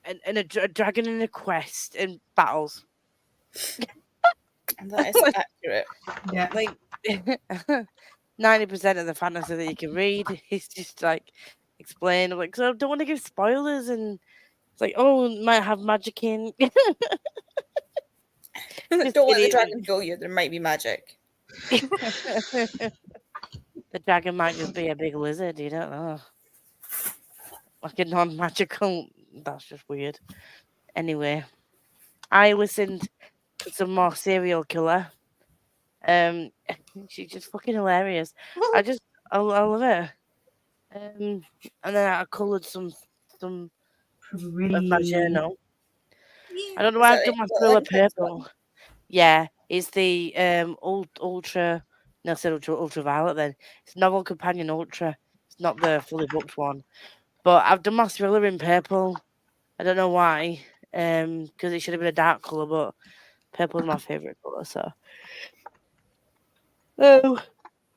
a dragon in a quest and battles. That is accurate. Yeah. Like 90% of the fantasy that you can read is just like explained. I'm like, so I don't want to give spoilers, and it's like, oh, it might have magic in. Just Don't let the idiot. dragon fool you. There might be magic. The dragon might just be a big lizard. You don't know. Like a non-magical. That's just weird. Anyway, I listened to some more serial killer. She's just fucking hilarious. I love it. And then I coloured some of my Pretty. journal. Yeah. I don't know Is why that I've done my the thriller Olympics purple. one? Yeah, it's the ultra. No, I said ultraviolet. Then it's novel companion ultra. It's not the fully booked one. But I've done my thriller in purple. I don't know why. Because it should have been a dark colour, but purple is my favourite colour. So. Oh,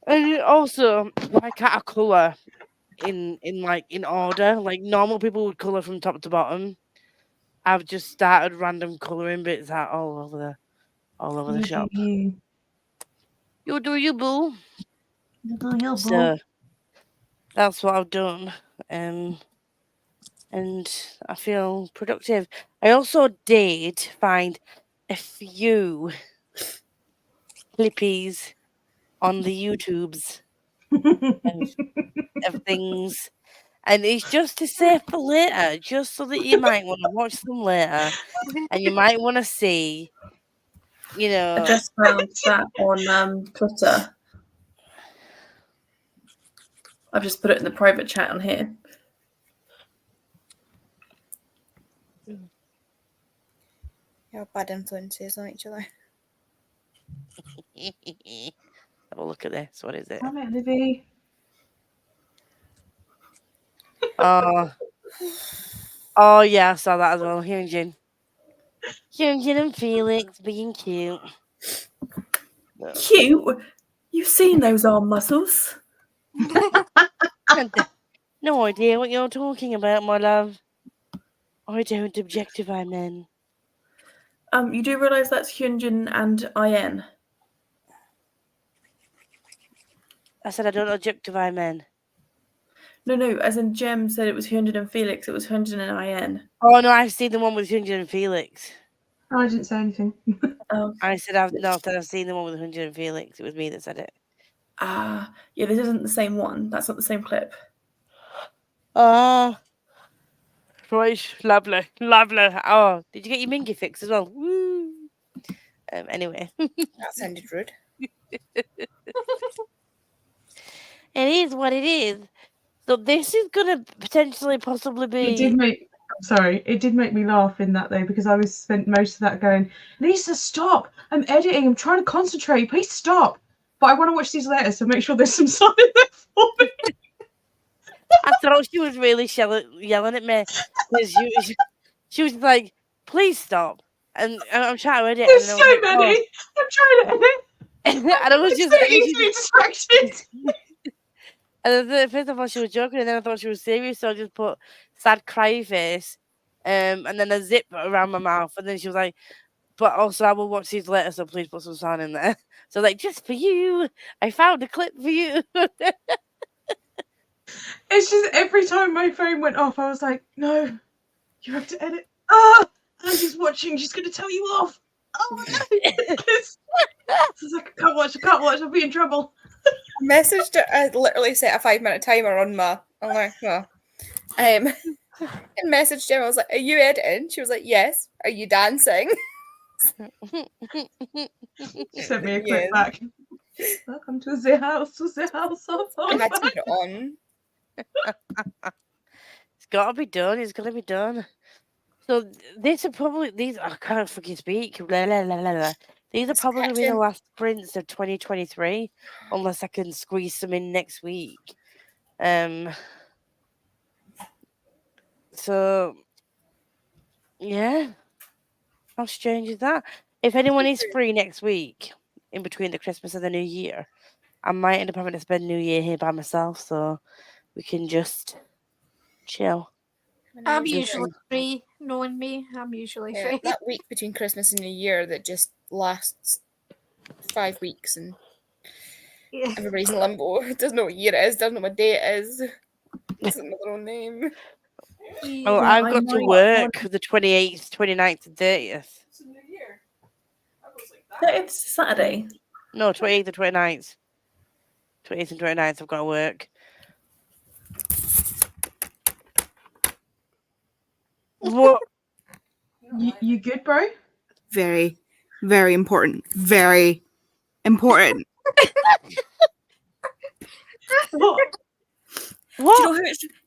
and also why can't I colour in order? Like normal people would colour from top to bottom. I've just started random colouring bits out all over the You shop. do you. You do you, boo. You do you, boo. So that's what I've done. And I feel productive. I also did find a few clippies on the YouTubes of things. And it's just to save for later, just so that you might want to watch them later. And you might want to see, you I know. just found that on Twitter. I've just put it in the private chat on here. Yeah, bad influences on each other. Have a look at this. What is it? Damn it, Livy. Oh yeah, I saw that as well. Hyunjin and Felix being cute. Cute? You've seen those arm muscles? No idea what you're talking about, my love. I don't objectify men. You do realise that's Hyunjin and IN? I said I don't objectify men. No, as in Jem said it was Hyunjin and Felix, it was Hyunjin and IN. Oh no, I've seen the one with Hyunjin and Felix. Oh, I didn't say anything. Oh. I said I've seen the one with Hyunjin and Felix. It was me that said it. Yeah, this isn't the same one. That's not the same clip. Right, lovely. Oh, did you get your mingy fix as well? Woo. Anyway, That sounded rude. it is what it is. So this is gonna potentially possibly It did be. make. I'm sorry. It did make me laugh in that though because I was spent most of that going, Lisa, stop! I'm editing. I'm trying to concentrate. Please stop. But I want to watch these letters, so make sure there's some sign in there for me. I thought she was really yelling at me because she was like, "Please stop!" And I'm trying to edit. There's and so I was many. like, I'm trying to edit. oh. And I was I'm just, so easily distracted. and then first of all she was joking, and then I thought she was serious, so I just put sad cry face, and then a zip around my mouth, and then she was like, "But also I will watch these later, so please put some sound in there." So like, just for you, I found a clip for you. It's just every time my phone went off, I was like, no, you have to edit. Ah, Angie's watching. She's going to tell you off. Oh, no. I was like, I can't watch. I'll be in trouble. I messaged her. I literally set a 5-minute timer on my. I'm like, oh. And messaged her. I was like, "Are you editing?" She was like, "Yes." "Are you dancing?" She sent me a clip back. Welcome to the house of I had to put it on. It's got to be done. It's got to be done. So these. I can't fucking speak. Blah, blah, blah, blah. These are probably going to be the last prints of 2023, unless I can squeeze some in next week. So yeah, how strange is that? If anyone is free next week, in between the Christmas and the New Year, I might end up having to spend New Year here by myself, so we can just chill. I'm Do usually some- free. Knowing me, I'm usually free. That week between Christmas and New Year that just lasts 5 weeks and Yeah. everybody's in limbo. Doesn't know what year it is. Doesn't know what day it is. Doesn't know their own name. Oh, Yeah. I've I got to might work the 28th, 29th, and 30th. It's a new year. I was like that. It's Saturday. No, 28th and 29th. 28th and 29th, I've got to work. What? You good, bro? Very, very important. Very important. What? Do What?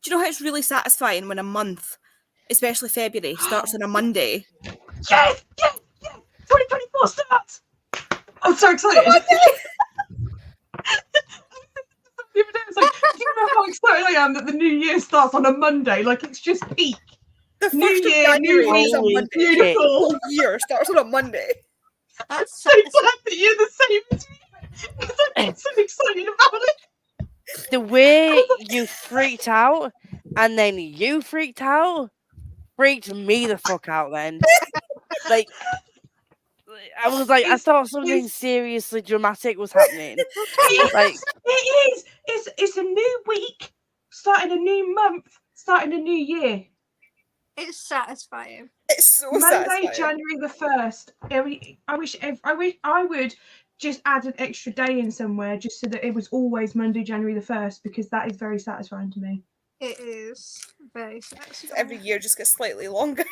you know how it's really satisfying when a month, especially February, starts on a Monday? Yes! Yes! Yes! 2024 starts! I'm so excited. The other day, I was like, do you know how excited I am that the new year starts on a Monday? Like, it's just peak. The New 1st of year, new January is a week. Monday. Holy The shit. whole year starts on a Monday. That's So glad that you're the same as me. Because I get so excited about it. The way you freaked out and then you freaked out freaked me the fuck out then. Like, I was like, I It's- thought something seriously dramatic was happening. Yes, Like, it is. It's a new week, starting a new month, starting a new year. it's satisfying. It's so Monday, satisfying. January the 1st. I would just add an extra day in somewhere just so that it was always Monday, January the 1st, because that is very satisfying to me. It is very satisfying. Every year just gets slightly longer.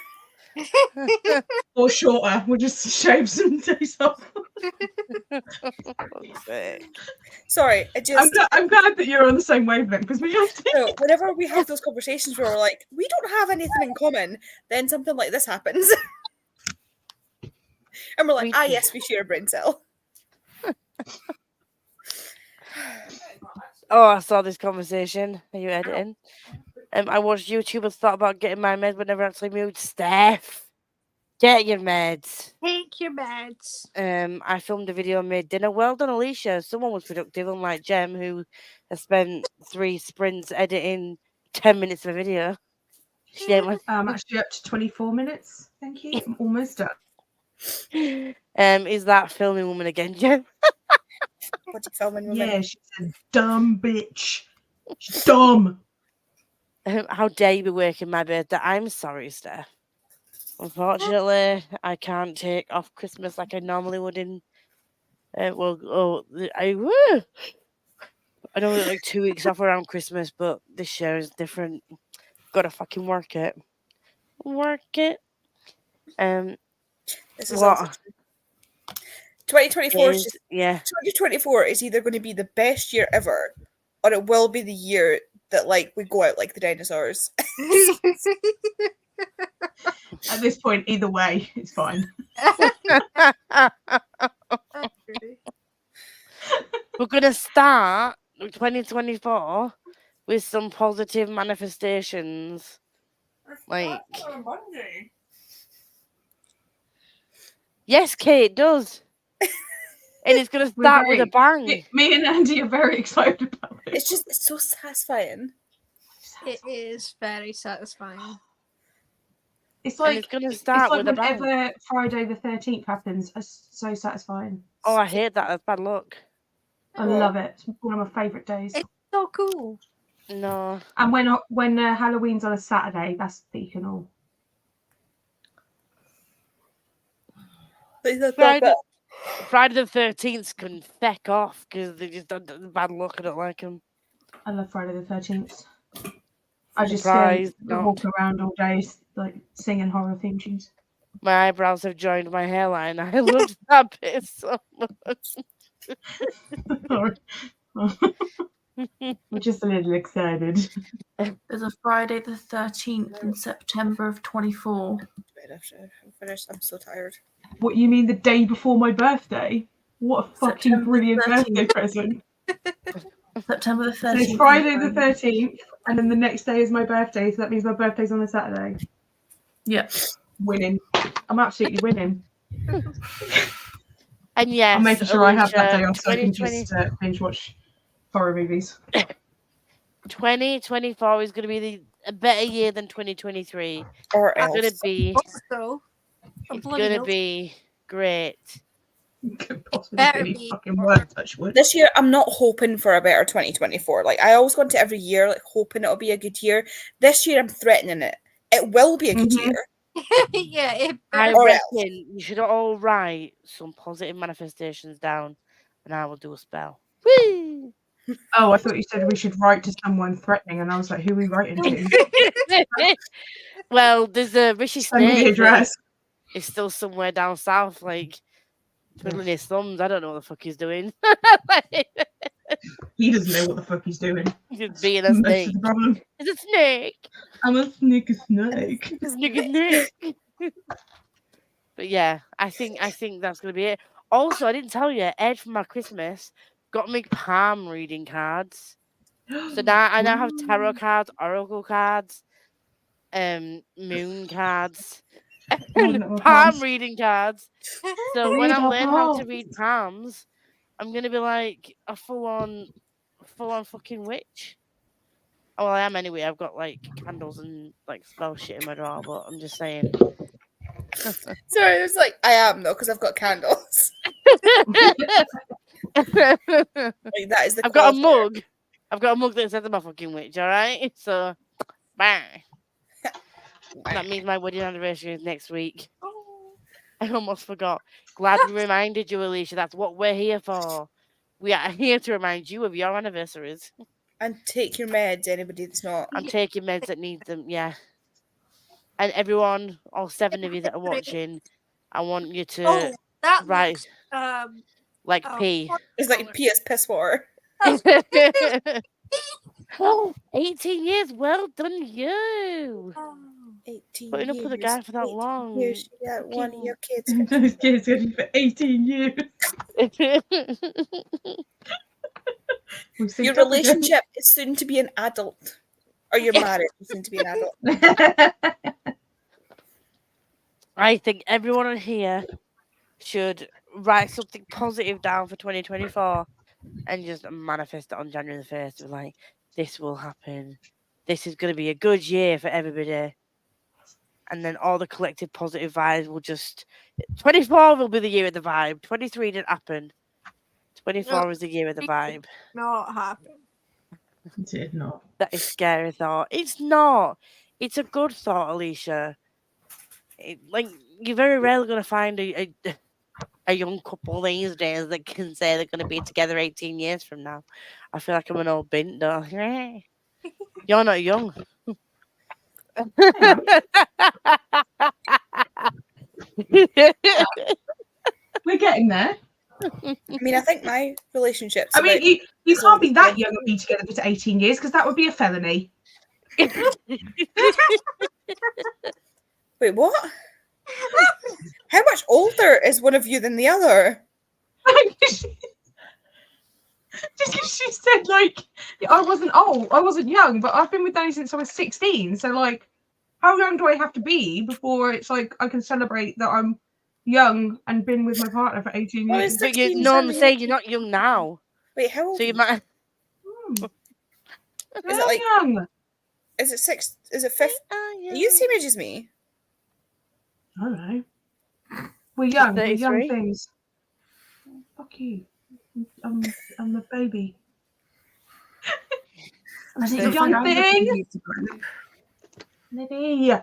Or shorter. We'll just shave some days off. fuck's sake. Sorry, I'm glad that you're on the same wavelength because we have to. so whenever we have those conversations where we're like, we don't have anything in common, then something like this happens. And we're like, We- yes, we share a brain cell. Oh, I saw this conversation. Are you editing? I watched YouTubers thought about getting my meds but never actually moved. Steph, get your meds. Take your meds. I filmed a video and made dinner. Well done, Alicia. Someone was productive, unlike Jem, who has spent 3 sprints editing 10 minutes of a video. She ain't like- Actually up to 24 minutes. Thank you. I'm almost done. Is that filming woman again, Jem? What do you filming women? Yeah, she's a dumb bitch. She's dumb. How dare you be working my birthday? I'm sorry, Steph. Unfortunately, I can't take off Christmas like I normally would in. I know like 2 weeks off around Christmas, but this year is different. Gotta fucking work it. Work it. This is What? also true. 2024 is just, Yeah. 2024 is either going to be the best year ever, or it will be the year that like we go out like the dinosaurs. At this point, either way, it's fine. We're gonna start 2024 with some positive manifestations. Like, On Monday. yes, Kate, it does. And it's gonna We're start with a very- bang. Me and Andy are very excited about it. It's so satisfying. It is very satisfying. It's And like it's gonna it's start like with a bang. whenever Friday the 13th happens, it's so satisfying. Oh, I hate that. That's bad luck. I love it. It's one of my favourite days. It's so cool. No. And when Halloween's on a Saturday, that's peak and all. Friday the 13th can feck off because they just don't bad luck. I don't like them. I love Friday the 13th. I just Surprised walk not. around all day like singing horror theme tunes. My eyebrows have joined my hairline. I loved that bit so much. I'm just a little excited. There's a Friday the 13th in September of 24. I'm finished. I'm so tired. What, you mean the day before my birthday? What a fucking September brilliant 13th. birthday present. September the So 13th. it's Friday the 13th, and then the next day is my birthday, so that means my birthday's on a Saturday. Yep. Winning. I'm absolutely winning. And yes, I'm making sure I have that day Alicia, off so I can 2020 just binge watch horror movies. 2024 is going to be a better year than 2023. Or It's going to else. be. Also, It's going to be great. Could possibly Better be be. fucking worse, touch wood. This year, I'm not hoping for a better 2024. Like, I always go into every year, like, hoping it'll be a good year. This year, I'm threatening it. It will be a good Mhm. year. yeah, it I Or else. reckon you should all write some positive manifestations down, and I will do a spell. Whee! Oh, I thought you said we should write to someone threatening, and I was like, who are we writing to? Well, there's a Rishi Send me the Snake that address. is still somewhere down south, like twiddling his thumbs. I don't know what the fuck he's doing. He doesn't know what the fuck he's doing. Just being a That's snake. the problem. It's a snake. I'm a snake. It's a snake. But yeah, I think that's gonna be it. Also, I didn't tell you, Ed from my Christmas got me palm reading cards. So now I now have tarot cards, oracle cards, moon cards, and little palm palms. reading cards. So when I learn how to read palms, I'm gonna be like a full on fucking witch. Oh, well, I am anyway. I've got like candles and like spell shit in my drawer, but I'm just saying. Sorry, it's like I am though because I've got candles. Like, that is the. I've got a mug. I've got a mug that says I'm a fucking witch. All right, so bang. That means my wedding anniversary is next week. I almost forgot. Glad we reminded you, Alicia. That's what we're here for. We are here to remind you of your anniversaries. And take your meds, anybody that's not. I'm taking meds that need them, yeah. And everyone, all 7 of you that are watching, I want you to Oh, that write looks, like oh, pee. It's like P.S. piss water. 18 years, well done you. 18 Putting up with a guy for that 18 long. years, you got one of your kids. Those kids only for 18 years. Your relationship is soon to be an adult. Or your marriage is soon to be an adult. I think everyone on here should write something positive down for 2024 and just manifest it on January the 1st. Be like, this will happen. This is going to be a good year for everybody. And then all the collective positive vibes will just... 24 will be the year of the vibe. 23 didn't happen. 24 is the year of the vibe. not happen. It did not. That is scary thought. It's not. It's a good thought, Alicia. Like, you're very rarely going to find a young couple these days that can say they're going to be together 18 years from now. I feel like I'm an old bint, don't I? You're not young. We're getting there. I mean, I think my relationship's I mean, about- you can't be that young and be together for 18 years because that would be a felony. Wait, what? How much older is one of you than the other? Just because she said, like, I wasn't old, I wasn't young, but I've been with Danny since I was 16. So, like, how young do I have to be before it's like I can celebrate that I'm young and been with my partner for 18 Well, years? it's But 16, I'm so- saying you're not young now. Wait, how old? So you might... Is I'm it like? young? Is it 6? Is it 5? Are you the same age as me? I don't know. We're young. We're young 33? things. Fuck you. I'm a baby. I think So- you'll find Young out that thing. you need to grow. Maybe.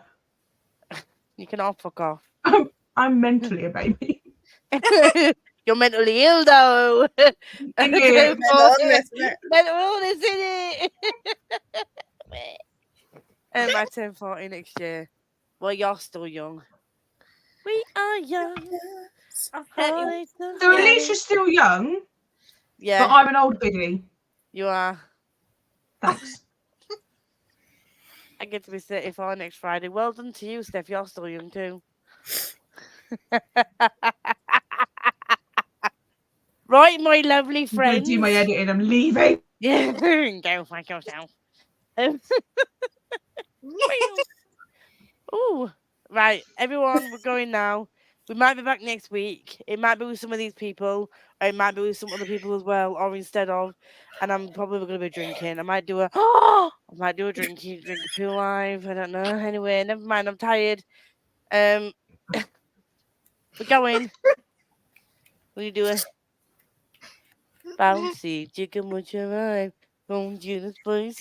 You can all fuck off. I'm mentally a baby. You're mentally ill, though. Yeah, Mental illness, in it. And I turn 40 next year. Well, you're still young. We are young. Okay. So Alicia's still young, Yeah, but I'm an old biddy. you are. Thanks. I get to be 34 next Friday. Well done to you, Steph. You're still young, too. Right, my lovely I'm gonna friends. do my editing. I'm leaving. Yeah, go fuck yourself. Oh, right, everyone, we're going now. We might be back next week. It might be with some of these people, or it might be with some other people as well, or instead of. And I'm probably going to be drinking. I might do a drinky pool live. I don't know. Anyway, never mind. I'm tired. We're going. Will you do a bouncy chicken with your mind? Don't you the spicy?